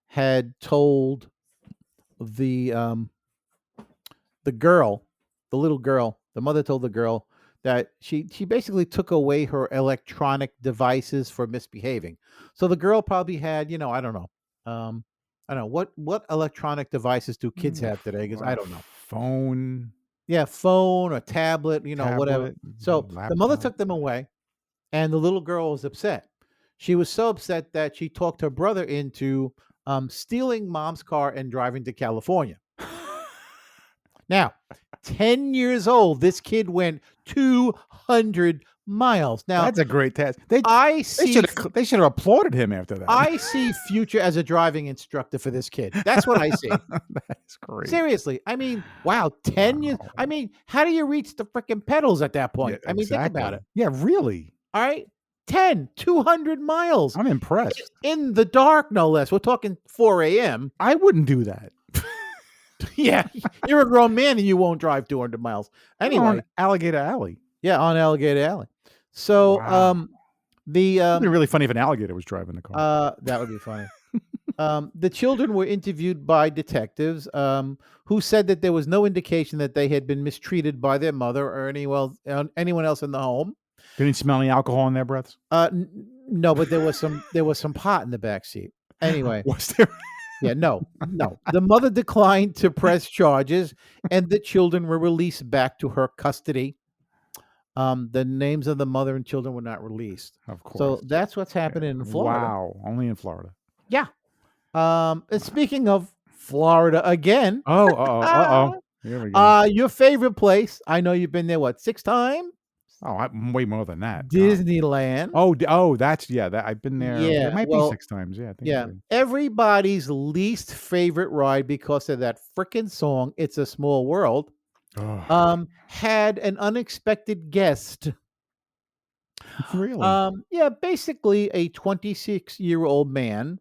had told the the girl, the little girl, the mother told the girl that she basically took away her electronic devices for misbehaving. So the girl probably had, I don't know. I don't know what electronic devices do kids have today, because I don't know. Phone, Yeah, phone or tablet, whatever. tablet, So the mother laptop. took them away, and the little girl was upset. She was so upset that she talked her brother into stealing mom's car and driving to California. Now, 10 years old, this kid went 200 miles. Now, That's a great test. I They see should have applauded him after that. I see future as a driving instructor for this kid. That's what I see. That's great. Seriously. I mean, wow, 10 years. Wow. I mean, how do you reach the freaking pedals at that point? Yeah, I mean, think about exactly. it. Yeah, really. All right. 200 miles I'm impressed. in the dark, no less. We're talking 4 a.m. I wouldn't do that. Yeah, you're a grown man and you won't drive 200 miles. Anyway, On Alligator Alley. yeah, on Alligator Alley. So, Wow. It'd be the really funny if an alligator was driving the car. that would be funny. The children were interviewed by detectives, who said that there was no indication that they had been mistreated by their mother or anyone else in the home. Didn't you smell any alcohol in their breaths? No, but there was some pot in the back seat. Anyway, Was there? yeah, no. The mother declined to press charges, and the children were released back to her custody. The names of the mother and children were not released. Of course. So that's what's happening in Florida. Wow. Only in Florida. Yeah. And speaking of Florida again, Uh-oh. Here we go. your favorite place. I know you've been there, what, 6 times? Way more than that. God. Disneyland. That's that I've been there. Yeah, It might well, be 6 times. Yeah, I think Yeah. so. Everybody's least favorite ride, because of that frickin' song, It's a Small World, Oh, had an unexpected guest. really? Yeah, basically a 26-year-old man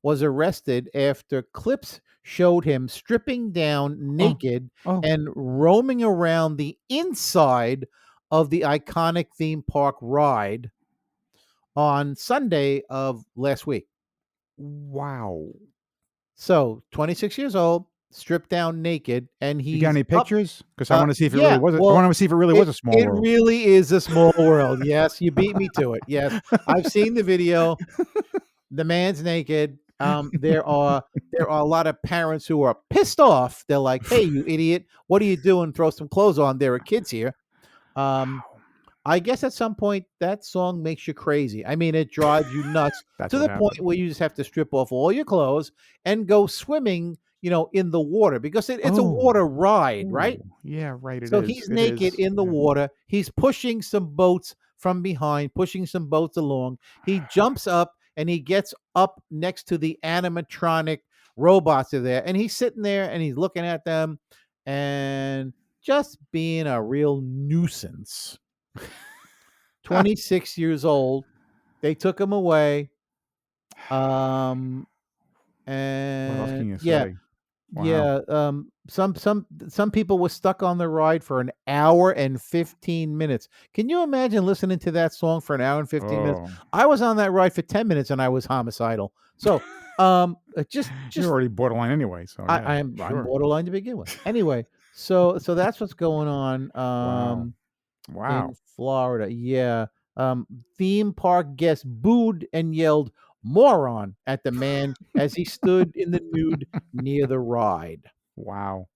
was arrested after clips showed him stripping down naked Oh. and roaming around the inside of the iconic theme park ride on Sunday of last week. Wow. So, 26 years old, stripped down naked, and You he's got any up. pictures? Because I want to see if it Yeah, really was. I well, want to see if it really was a small It world. really is a small world. Yes, you beat me to it. Yes, I've seen the video. The man's naked. There are a lot of parents who are pissed off. They're like, "Hey, you idiot! What are you doing? Throw some clothes on. There are kids here." Wow. I guess at some point that song makes you crazy. I mean, it drives you nuts That's to what the point happened. where you just have to strip off all your clothes and go swimming, in the water, because it's a water ride, right? Ooh, yeah, right. So he's naked in the water. He's pushing some boats from behind, pushing some boats along. He jumps up and he gets up next to the animatronic robots that are there, and he's sitting there and he's looking at them and just being a real nuisance. 26 years old. They took him away. What else can And you yeah, say? Wow. yeah. Some people were stuck on the ride for an hour and 15 minutes. Can you imagine listening to that song for an hour and 15 minutes? Oh, I was on that ride for 10 minutes and I was homicidal. So, just you're already borderline anyway. So yeah, I'm sure. borderline to begin with. Anyway, so that's what's going on. Wow. In Florida. Yeah. Theme park guests booed and yelled moron at the man as he stood in the nude near the ride. Wow.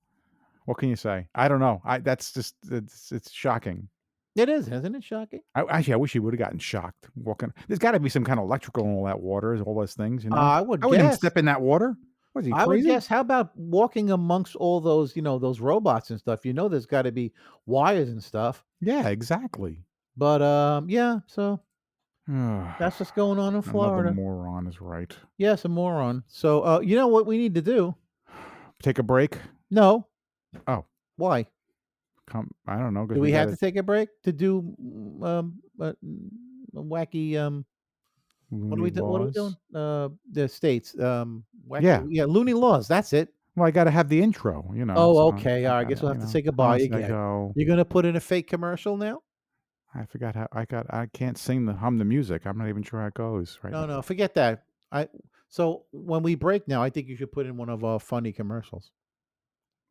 What can you say? I don't know. That's just it's shocking. It is, isn't it shocking? I wish he would have gotten shocked walking. There's got to be some kind of electrical in all that water, all those things. I would I wouldn't even guess. step in that water. Was he I would crazy? guess. How about walking amongst all those, those robots and stuff? There's got to be wires and stuff. Yeah, exactly. But yeah. So That's that's what's going on in Florida. Another moron is right. Yes, a moron. So you know what we need to do? Take a break. No. Oh. Why? I don't know Do because we we have got to take a break to do wacky what are we loony doing? What are we doing? laws. The states wacky Yeah. loony laws. That's it. Well, I got to have the intro, Oh, so okay. I All right. I got guess to, we'll have to say goodbye once I again. go. You're gonna put in a fake commercial now? I forgot how I can't hum the music. I'm not even sure how it goes right No, now. no, forget that. I So when we break now, I think you should put in one of our funny commercials.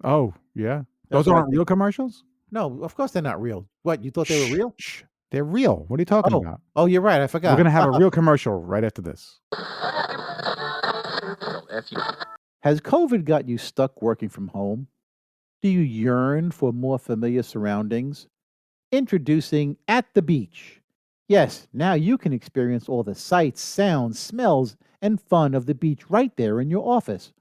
Oh, yeah. That's Those what I aren't think. real commercials? No, of course they're not real. What, you thought they were Shh, real? shh. They're real. What are you talking Oh, about? oh, you're right. I We're forgot. going to have a real commercial right after this. Has COVID got you stuck working from home? Do you yearn for more familiar surroundings? Introducing At the Beach. Yes, now you can experience all the sights, sounds, smells, and fun of the beach right there in your office.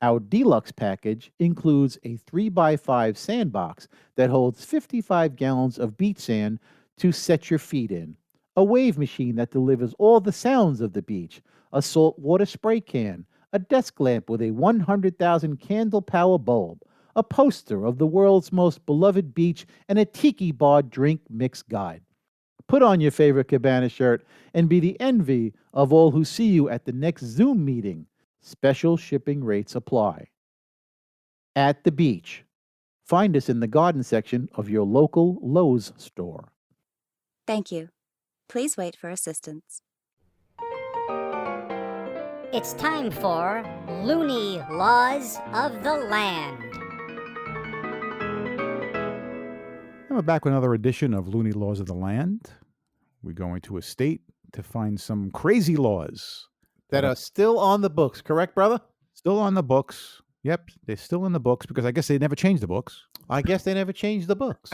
Our deluxe package includes a 3x5 sandbox that holds 55 gallons of beach sand to set your feet in, a wave machine that delivers all the sounds of the beach, a saltwater spray can, a desk lamp with a 100,000 candle power bulb, a poster of the world's most beloved beach, and a tiki bar drink mix guide. Put on your favorite Cabana shirt and be the envy of all who see you at the next Zoom meeting. Special shipping rates apply. At the Beach. Find us in the garden section of your local Lowe's store. Thank you. Please wait for assistance. It's time for Loony Laws of the Land. And we're back with another edition of Loony Laws of the Land. We're going to a state to find some crazy laws That are still on the books, correct, brother? still on the books. Yep, they're still in the books because I guess they never changed the books. I guess they never changed the books.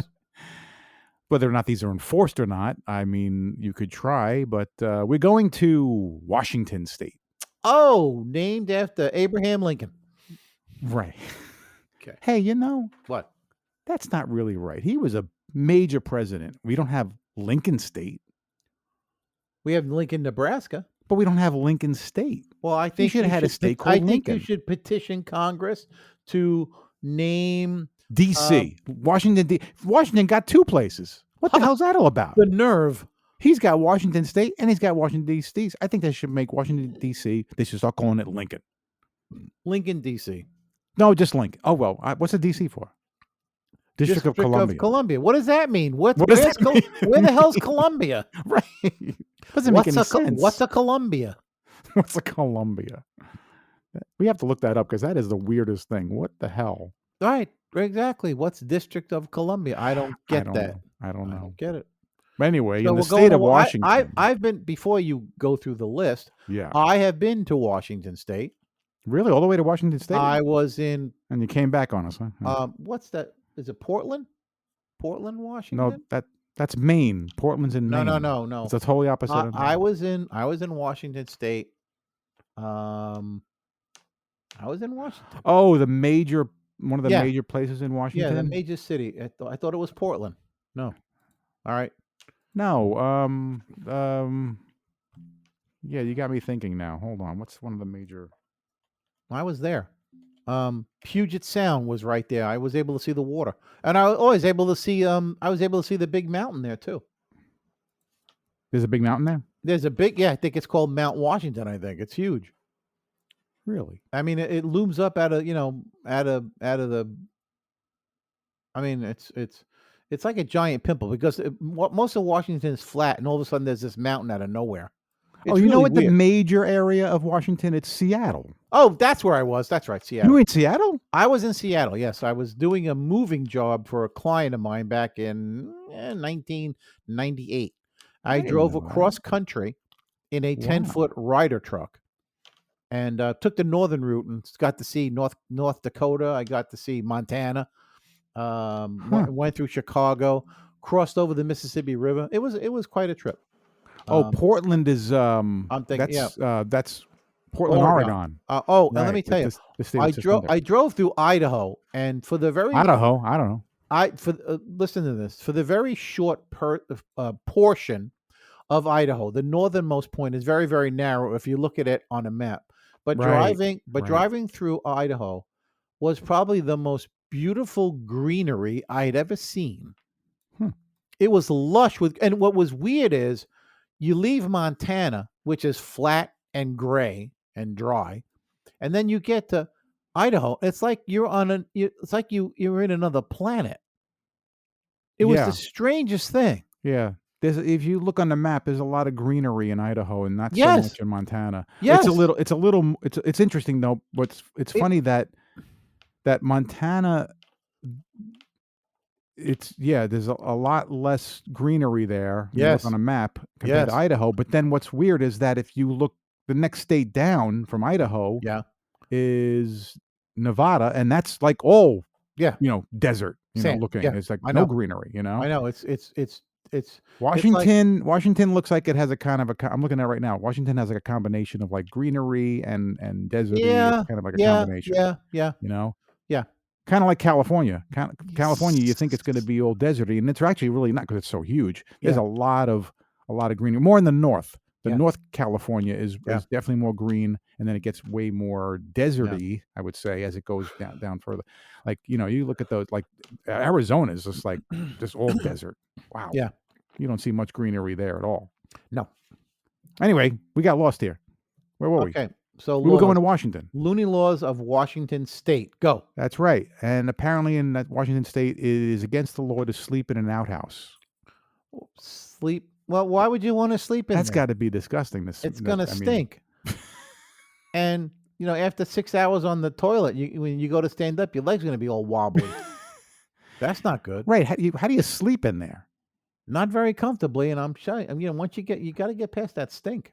Whether or not these are enforced or not, I mean, you could try, but we're going to Washington State. Oh, named after Abraham Lincoln. Right. Okay. Hey, What? that's not really right. He was a major president. We don't have Lincoln State, We have Lincoln, Nebraska. but we don't have Lincoln State. Well, I think should have had a state I called think you Lincoln. should petition Congress to name D.C. Washington got two places. What the hell's that all about? the nerve. He's got Washington State and he's got Washington, D.C. I think they should make Washington, D.C. They should start calling it Lincoln. Lincoln, D.C. No, just Lincoln. Oh, well, what's the D.C. for? District of Columbia. What does that mean? What does that mean? Where the hell's Columbia? Right. Doesn't make any sense. What's a Columbia? What's a Columbia? We have to look that up because that is the weirdest thing. What the hell? Right, exactly. What's District of Columbia? I don't get don't that. know. I don't I know. don't get it. But anyway, So in the we're going state to of Wa- Washington. I've been, before you go through the list, Yeah. I have been to Washington State. Really? All the way to Washington State? I was in And you came back on us, huh? what's that? Is it Portland? Portland, No, Washington? that's Maine. Portland's in No, Maine. no. It's the totally opposite. of I was in Washington State. I was in Washington. Oh, one of the Yeah. major places in Yeah, Washington. the major city. I thought it was Portland. No. All right. No. Yeah, you got me thinking now. Hold on. What's one of the major? I was there. Puget Sound was right there. I was able to see the water, and I was always able to see. I was able to see the big mountain there too. There's a big mountain there. There's a big. Yeah, I think it's called Mount Washington. I think it's huge. Really? I mean, it looms up out of the. I mean, it's like a giant pimple because most of Washington is flat, and all of a sudden there's this mountain out of nowhere. Oh, It's you know really what? The weird. major area of Washington, it's Seattle. Oh, that's where I was. That's right, Seattle. You in Seattle? I was in Seattle. Yes, I was doing a moving job for a client of mine back in 1998. I didn't drove know that. across country in a Wow. 10-foot rider truck, and took the northern route and got to see North Dakota. I got to see Montana. Went through Chicago, crossed over the Mississippi River. It was quite a trip. Oh, Portland is. I'm thinking, that's Portland, Oregon. And let Right, me tell you, the state I that's just under. I drove through Idaho, and for the very Idaho. I don't know. listen to this, for the very short portion of Idaho, the northernmost point is very, very narrow if you look at it on a map. But Right, driving through Idaho was probably the most beautiful greenery I'd ever seen. Hmm. It was lush with, and what was weird is you leave Montana, which is flat and gray and dry, and then you get to Idaho. It's like you're it's like you're in another planet. It was Yeah. the strangest thing. Yeah. If you look on the map, there's a lot of greenery in Idaho and not so Yes. much in Montana. Yes. It's interesting though. It's funny that Montana, there's a lot less greenery there. When you look Yes. on a map compared to Yes. Idaho. But then what's weird is that if you look the next state down from Idaho Yeah. is Nevada, and that's like all Yeah. desert. Sand. Looking, Yeah. it's like I no know. greenery. I know it's Washington looks like it has a kind of I'm looking at it right now. Washington has like a combination of like greenery and deserty. yeah, It's kind of like a yeah, combination. yeah, yeah. Yeah. Kind of like California. California, you think it's going to be all deserty, and it's actually really not because it's so huge. There's Yeah. a lot of greenery. More in the north. The Yeah. North California is Yeah. definitely more green, and then it gets way more deserty. I would say as it goes down further. Like you look at those like Arizona is just like just all desert. Wow. Yeah. You don't see much greenery there at all. No. Anyway, we got lost here. Where were we? Okay. So We were going laws. to Washington. Loony laws of Washington State. Go. That's right. And apparently in that Washington State, it is against the law to sleep in an outhouse. Sleep. Well, why would you want to sleep in That's there? got to be disgusting. It's gonna stink. And after 6 hours on the toilet, when you go to stand up, your legs gonna be all wobbly. That's not good. Right. How do you sleep in there? Not very comfortably, and I'm shy. Once you got to get past that stink.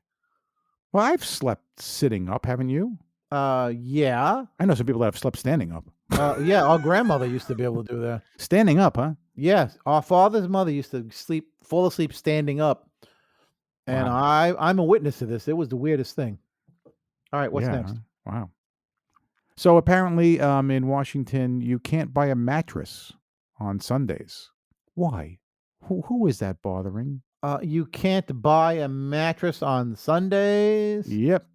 Well, I've slept sitting up, haven't you? Yeah. I know some people that have slept standing up. Yeah. Our grandmother used to be able to do that. Standing up, huh? Yes, our father's mother used to fall asleep standing up, and Wow. I'm a witness to this. It was the weirdest thing. All right, what's Yeah, next? huh? Wow. So apparently, in Washington, you can't buy a mattress on Sundays. Why? Who is that bothering? You can't buy a mattress on Sundays. Yep.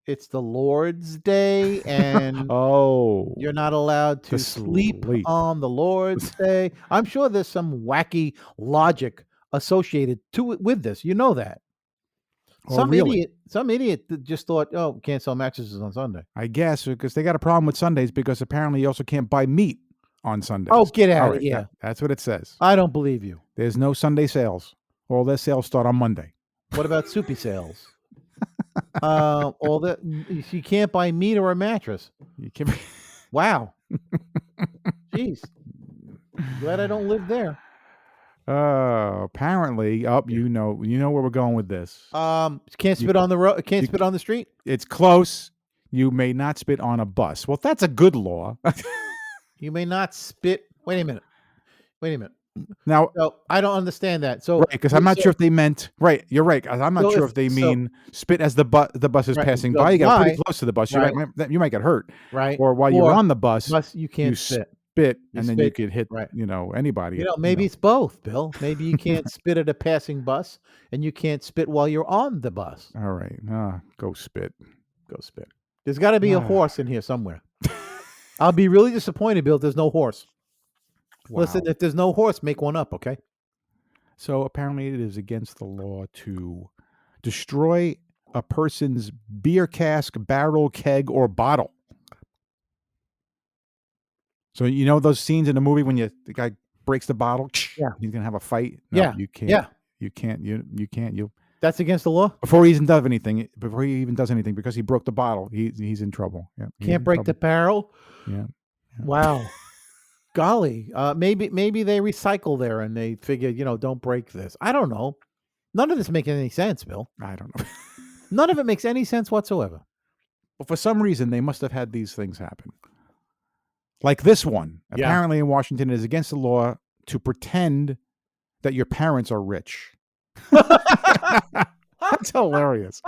It's the Lord's Day, and Oh. you're not allowed to To sleep sleep. on the Lord's Day. I'm sure there's some wacky logic associated with this. You know that. Oh, Some really? idiot that just thought, oh, can't sell mattresses on Sunday. I guess because they got a problem with Sundays because apparently you also can't buy meat on Sundays. Oh, get out All of right, here. that's what it says. I don't believe you. There's no Sunday sales. All their sales start on Monday. What about soupy sales? All that you can't buy meat or a mattress. You can Wow. Jeez. Glad I don't live there. apparently, you know where we're going with this. Can't spit on the road. Can't spit on the street. It's close. You may not spit on a bus. Well, that's a good law. You may not spit. Wait a minute. Now, So I don't understand that. So right, because I'm not sure if they meant right. You're right. 'Cause I'm not So sure if- if they so- mean spit as the bus is Right, passing go by. You got pretty by, close to the bus. right. You might get hurt. right, Or while you're Or on the bus, bus you you can't spit. spit, You and then you spit, could hit right. anybody. Maybe it's both, Bill. Maybe you can't spit at a passing bus, and you can't spit while you're on the bus. All right. Go spit. Go spit. There's got to be a Ah. horse in here somewhere. I'll be really disappointed, Bill, if there's no horse. Listen, Wow. if there's no horse, make one up, okay? So apparently, it is against the law to destroy a person's beer cask, barrel, keg, or bottle. So those scenes in the movie when the guy breaks the bottle, Yeah. he's gonna have a fight. No, Yeah. you can't. Yeah. You can't. You can't. That's against the law. Before he even does anything, because he broke the bottle, he's in trouble. Yeah, he's Can't in break the trouble. barrel. Yeah. Wow. Golly. Maybe they recycle there and they figure, don't break this. I don't know. None of this makes any sense, Bill. I don't know. None of it makes any sense whatsoever. But for some reason, they must have had these things happen. Like this one. Yeah. Apparently in Washington, it is against the law to pretend that your parents are rich. That's hilarious.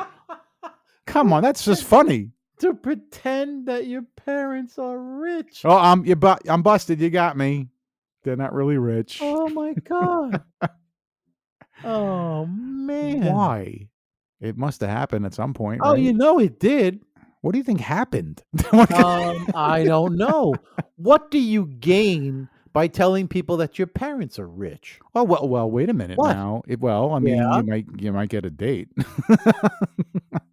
Come on, that's just funny. To pretend that your parents are rich. Oh, I'm busted. You got me. They're not really rich. Oh my God. Oh man. Why? It must have happened at some point. Oh, right? it did. What do you think happened? I don't know. What do you gain by telling people that your parents are rich? Oh well. Wait a minute What? now. I mean, Yeah. you might get a date,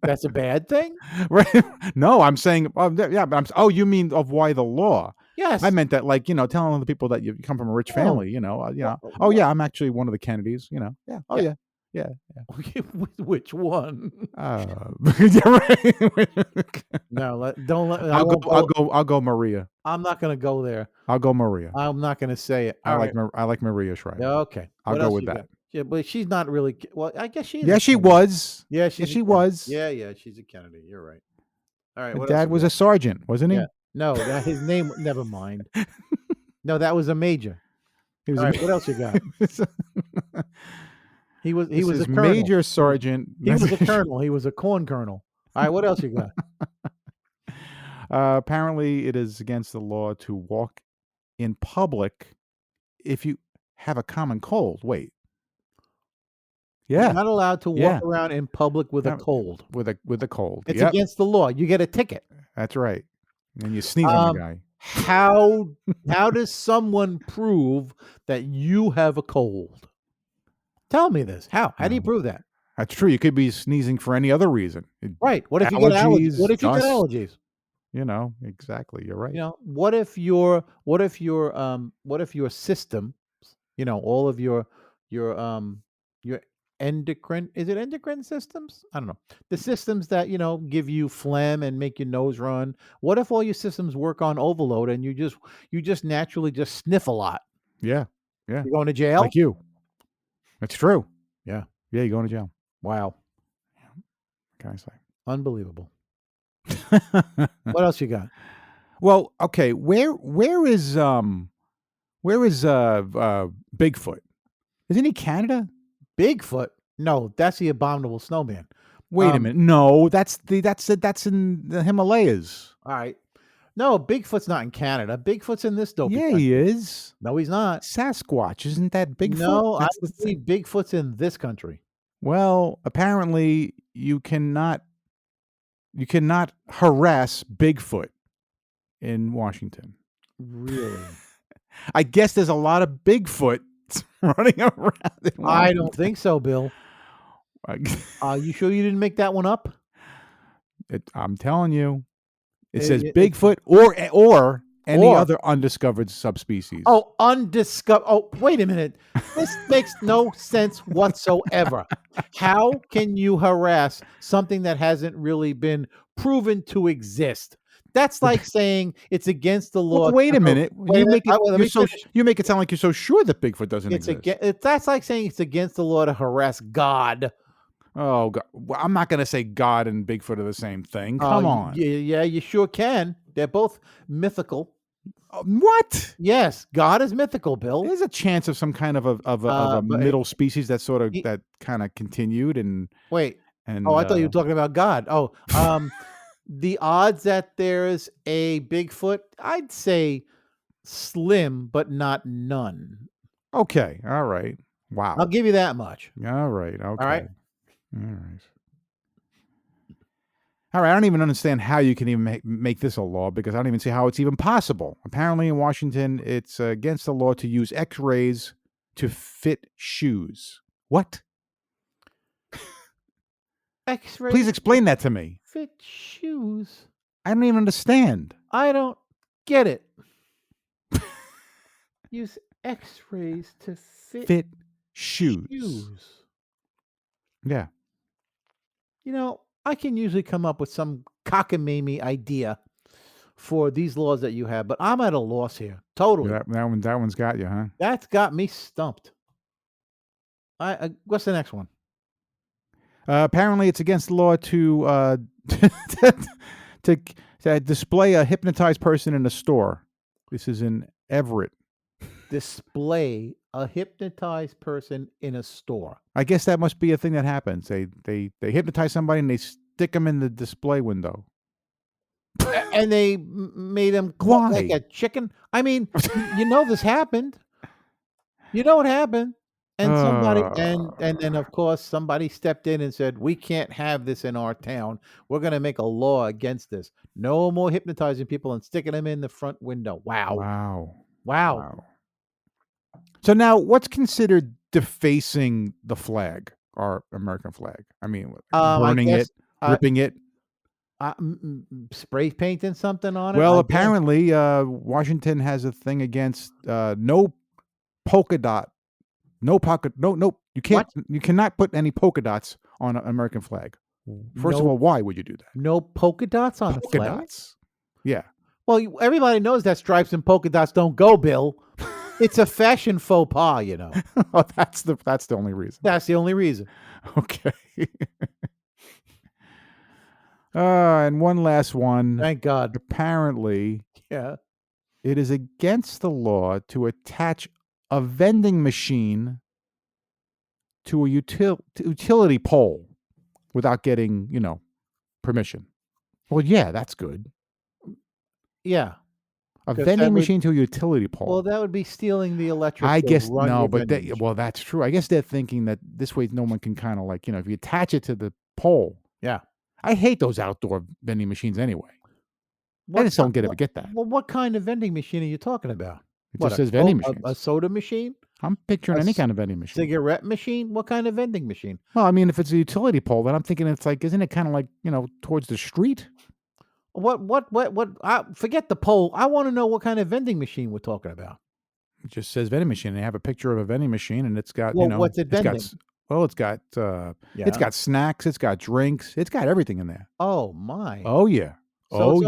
That's a bad thing? right? No, I'm saying, yeah, but oh, you mean of why the law? Yes. I meant that, like, telling other people that you come from a rich No. family. Oh yeah, I'm actually one of the Kennedys. Yeah. Oh Yeah. yeah. Which one? Yeah, right. No, don't let. I won't go. I'll go Maria. I'm not going to go there. I'll go Maria. I'm not going to say it. I All like right. I like Maria Shriver. Okay. I'll What go else with you that. got? Yeah, but she's not really. Well, I guess she is. Yeah, a she Kennedy. was. Yeah, Yeah, she's a she Kennedy. was. Yeah, she's a Kennedy. You're right. All right. Her What dad else you was got? a sergeant, wasn't he? Yeah. No, his name. Never mind. No, that was a major. He was All a right. What else you got? He was This a is colonel. Major Sergeant. He was a colonel. He was a corn colonel. All right. What else you got? Apparently, it is against the law to walk in public if you have a common cold. Wait. You're Yeah, not allowed to walk Yeah. around in public with a Yeah. cold. with a cold. It's Yep, against the law. You get a ticket. that's right. And you sneeze on the Um, guy. How does someone prove that you have a cold? Tell me this. How? How do you Um, prove that? That's true. You could be sneezing for any other reason. Right. What if you get allergies? allergies, What if you get dust. allergies? Exactly. You're right. What if your system, all of your endocrine, is it endocrine systems? I don't know. The systems that, give you phlegm and make your nose run. What if all your systems work on overload and you just naturally just sniff a lot? Yeah. You going to jail? Like you. That's true. Yeah. Yeah, you're going to jail. Wow. Can I say? Unbelievable. What else you got? Well, okay. Where is Bigfoot? Isn't he Canada? Bigfoot? No, that's the abominable snowman. Wait a minute. No, that's in the Himalayas. All right. No, Bigfoot's not in Canada. Bigfoot's in this dopey Yeah, country. he is. No, he's not. Sasquatch, isn't that Bigfoot? No, I That's the believe Bigfoot's in this country. Well, apparently you cannot harass Bigfoot in Washington. Really? I guess there's a lot of Bigfoot running around. In I don't think so, Bill. Washington. You sure you didn't make that one up? I'm telling you, it It- says it- Bigfoot or any Or- other undiscovered subspecies. Oh, undiscovered. Oh, wait a minute. This makes no sense whatsoever. How can you harass something that hasn't really been proven to exist? That's like saying it's against the law. Well, wait a minute. Wait a minute. Let me finish. You make it sound like you're so sure that Bigfoot doesn't exist. That's like saying it's against the law to harass God. Oh, God. Well, I'm not going to say God and Bigfoot are the same thing. Come on. Yeah, you sure can. They're both mythical. What? Yes, God is mythical, Bill. There's a chance of some kind of a but- middle species that sort of He- that kind of continued and Wait. and. Oh, I thought you were talking about God. Oh, the odds that there's a Bigfoot, I'd say slim, but not none. Okay. All right. Wow. I'll give you that much. All right. Okay. All right. All right. All right. I don't even understand how you can even make this a law because I don't even see how it's even possible. Apparently, in Washington, it's against the law to use X-rays to fit shoes. What? X-ray Please explain that to me. fit shoes. I don't even understand. I don't get it. Use X-rays to fit Shoes. shoes. Yeah. I can usually come up with some cockamamie idea for these laws that you have, but I'm at a loss here. Totally. That one's got you, huh? That's got me stumped. What's the next one? Apparently, it's against the law to to display a hypnotized person in a store. This is in Everett. Display a hypnotized person in a store. I guess that must be a thing that happens. They hypnotize somebody and they stick them in the display window. And they made him cluck like Why? a chicken. I mean, this happened. You know what happened. And somebody and then of course somebody stepped in and said, "We can't have this in our town. We're going to make a law against this. No more hypnotizing people and sticking them in the front window." Wow. Wow. Wow. Wow. So now, what's considered defacing the flag, our American flag? I mean, burning guess, it, ripping it. Spray painting something on it. Well, I guess. apparently, Washington has a thing against no polka dot, no. You can't. You cannot put any polka dots on an American flag. First of all, why would you do that? No polka dots on the Polka flag. dots. Yeah. Well, everybody knows that stripes and polka dots don't go, Bill. It's a fashion faux pas, you know. Oh, that's the only reason. That's the only reason. Okay. And one last one. Thank God. Apparently, Yeah. it is against the law to attach a vending machine to a utility pole without getting, permission. Well, yeah, that's good. Yeah. A 'Cause vending that would- machine to a utility pole. Well, that would be stealing the electric. I to guess run no, your but vending machine. well, that's true. I guess they're thinking that this way no one can kind of if you attach it to the pole. Yeah. I hate those outdoor vending machines anyway. I What just don't ki- get that. Well, what kind of vending machine are you talking about? It What, just says vending a machines. soda machine? I'm picturing a any c- kind of vending machine. Cigarette machine? What kind of vending machine? Well, I mean, if it's a utility pole, then I'm thinking it's isn't it kind of towards the street? What? Forget the pole. I want to know what kind of vending machine we're talking about. It just says vending machine. They have a picture of a vending machine, and it's got Well, what's it it's got vending? it's got snacks, it's got drinks, it's got everything in there. Oh my! Oh yeah, So it's yeah.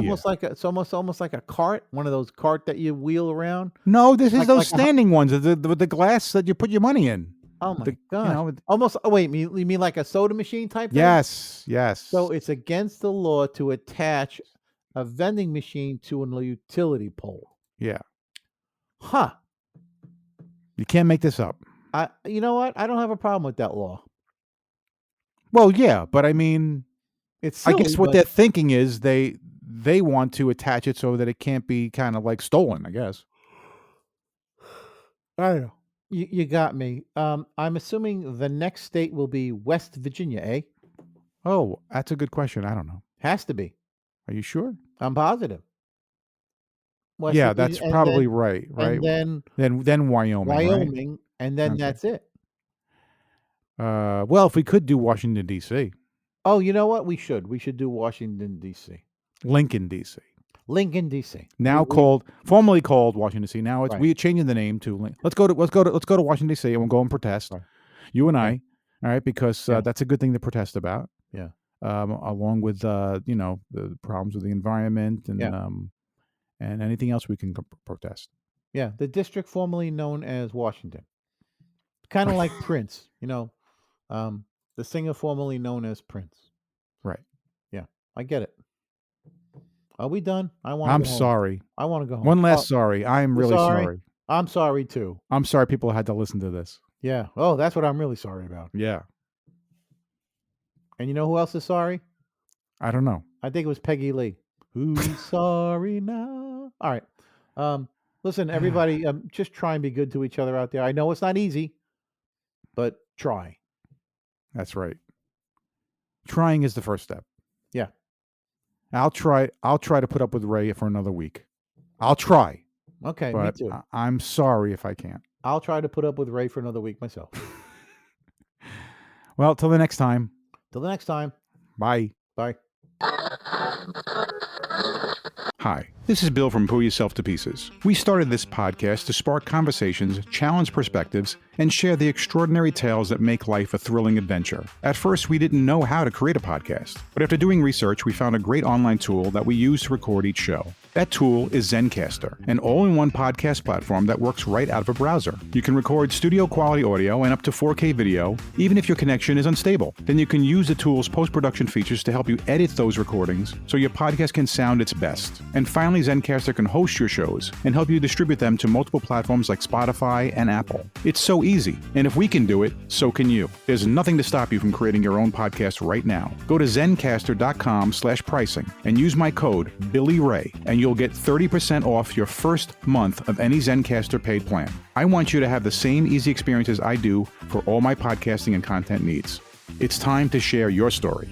almost like a cart, one of those cart that you wheel around. No, this is like- those like a- standing ones with the glass that you put your money in. Oh my The- god! Almost. Oh wait, you mean like a soda machine type thing? Yes. So it's against the law to attach a vending machine to a utility pole. Yeah. Huh? You can't make this up. You know what? I don't have a problem with that law. Well, yeah, but I mean, It's I silly, guess what but they're thinking is they want to attach it so that it can't be kind of stolen, I guess. I don't know. You got me. I'm assuming the next state will be West Virginia, eh? Oh, that's a good question. I don't know. Has to be. Are you sure? I'm positive. West Yeah, Virginia, that's and probably then- right. Right. And then Then Wyoming. right? Wyoming, and then Okay. that's it. Well, if we could do Washington D.C., Oh, you know what? We should do Washington D.C., Lincoln D.C., Lincoln D.C. now formerly called Washington D.C. Now it's Right. we're changing the name to Let's go to Washington D.C. and we'll go and protest. Right. You and Right. I, all right, because Yeah. that's a good thing to protest about. Yeah. Along with the problems with the environment and Yeah. and anything else we can protest. Yeah, the district formerly known as Washington, kind of like Prince. The singer formerly known as Prince. Right. Yeah, I get it. Are we done? I want. I'm sorry. I want to go home. One last Oh, sorry. I'm you're really sorry? sorry. I'm sorry too. I'm sorry people had to listen to this. Yeah. Oh, that's what I'm really sorry about. Yeah. And you know who else is sorry? I don't know. I think it was Peggy Lee. Who's sorry now? All right. Listen, everybody, just try and be good to each other out there. I know it's not easy, but try. That's right. Trying is the first step. Yeah. I'll try to put up with Ray for another week. I'll try. Okay, But me too. I'm sorry if I can't. I'll try to put up with Ray for another week myself. Well, till the next time. Till the next time. Bye. Bye. Hi, this is Bill from Pull Yourself to Pieces. We started this podcast to spark conversations, challenge perspectives, and share the extraordinary tales that make life a thrilling adventure. At first, we didn't know how to create a podcast, but after doing research, we found a great online tool that we use to record each show. That tool is Zencaster, an all-in-one podcast platform that works right out of a browser. You can record studio-quality audio and up to 4K video, even if your connection is unstable. Then you can use the tool's post-production features to help you edit those recordings so your podcast can sound its best. And finally, finally, Zencaster can host your shows and help you distribute them to multiple platforms like Spotify and Apple. It's so easy, and if we can do it, so can you. There's nothing to stop you from creating your own podcast right now. Go to zencastr.com/pricing and use my code BillyRay, and you'll get 30% off your first month of any Zencaster paid plan. I want you to have the same easy experiences I do for all my podcasting and content needs. It's time to share your story.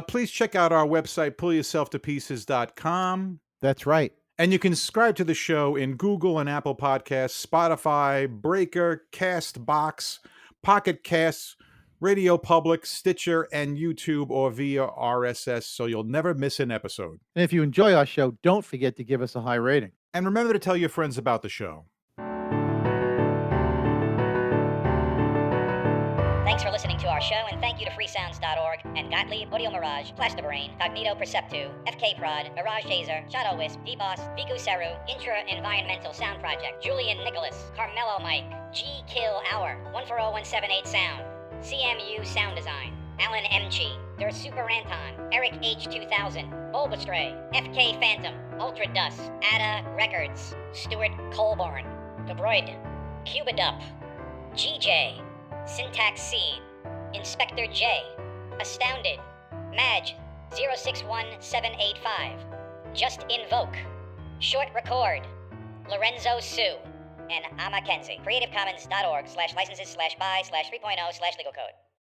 Please check out our website, pullyourselftopieces.com. That's right. And you can subscribe to the show in Google and Apple Podcasts, Spotify, Breaker, CastBox, Pocket Casts, Radio Public, Stitcher, and YouTube, or via RSS, so you'll never miss an episode. And if you enjoy our show, don't forget to give us a high rating. And remember to tell your friends about the show. Thanks for listening to our show, and thank you to freesounds.org and Gottlieb, Audio Mirage, Plastibrain, Cognito Perceptu, FK Prod, Mirage Taser, Shadow Wisp, D-Boss, Viku Seru, Intra Environmental Sound Project, Julian Nicholas, Carmelo Mike, G Kill Hour, 140178 Sound, CMU Sound Design, Alan M.G., Der Super Anton, Eric H2000, Bulbastray, FK Phantom, Ultra Dust, Ada Records, Stuart Colborn, Debroid, Cubidup, GJ, Syntax Seed, Inspector J, Astounded, Madge 061785, Just Invoke, Short Record, Lorenzo Sue, and I'm Mackenzie. CreativeCommons.org/licenses/by/3.0/legal code.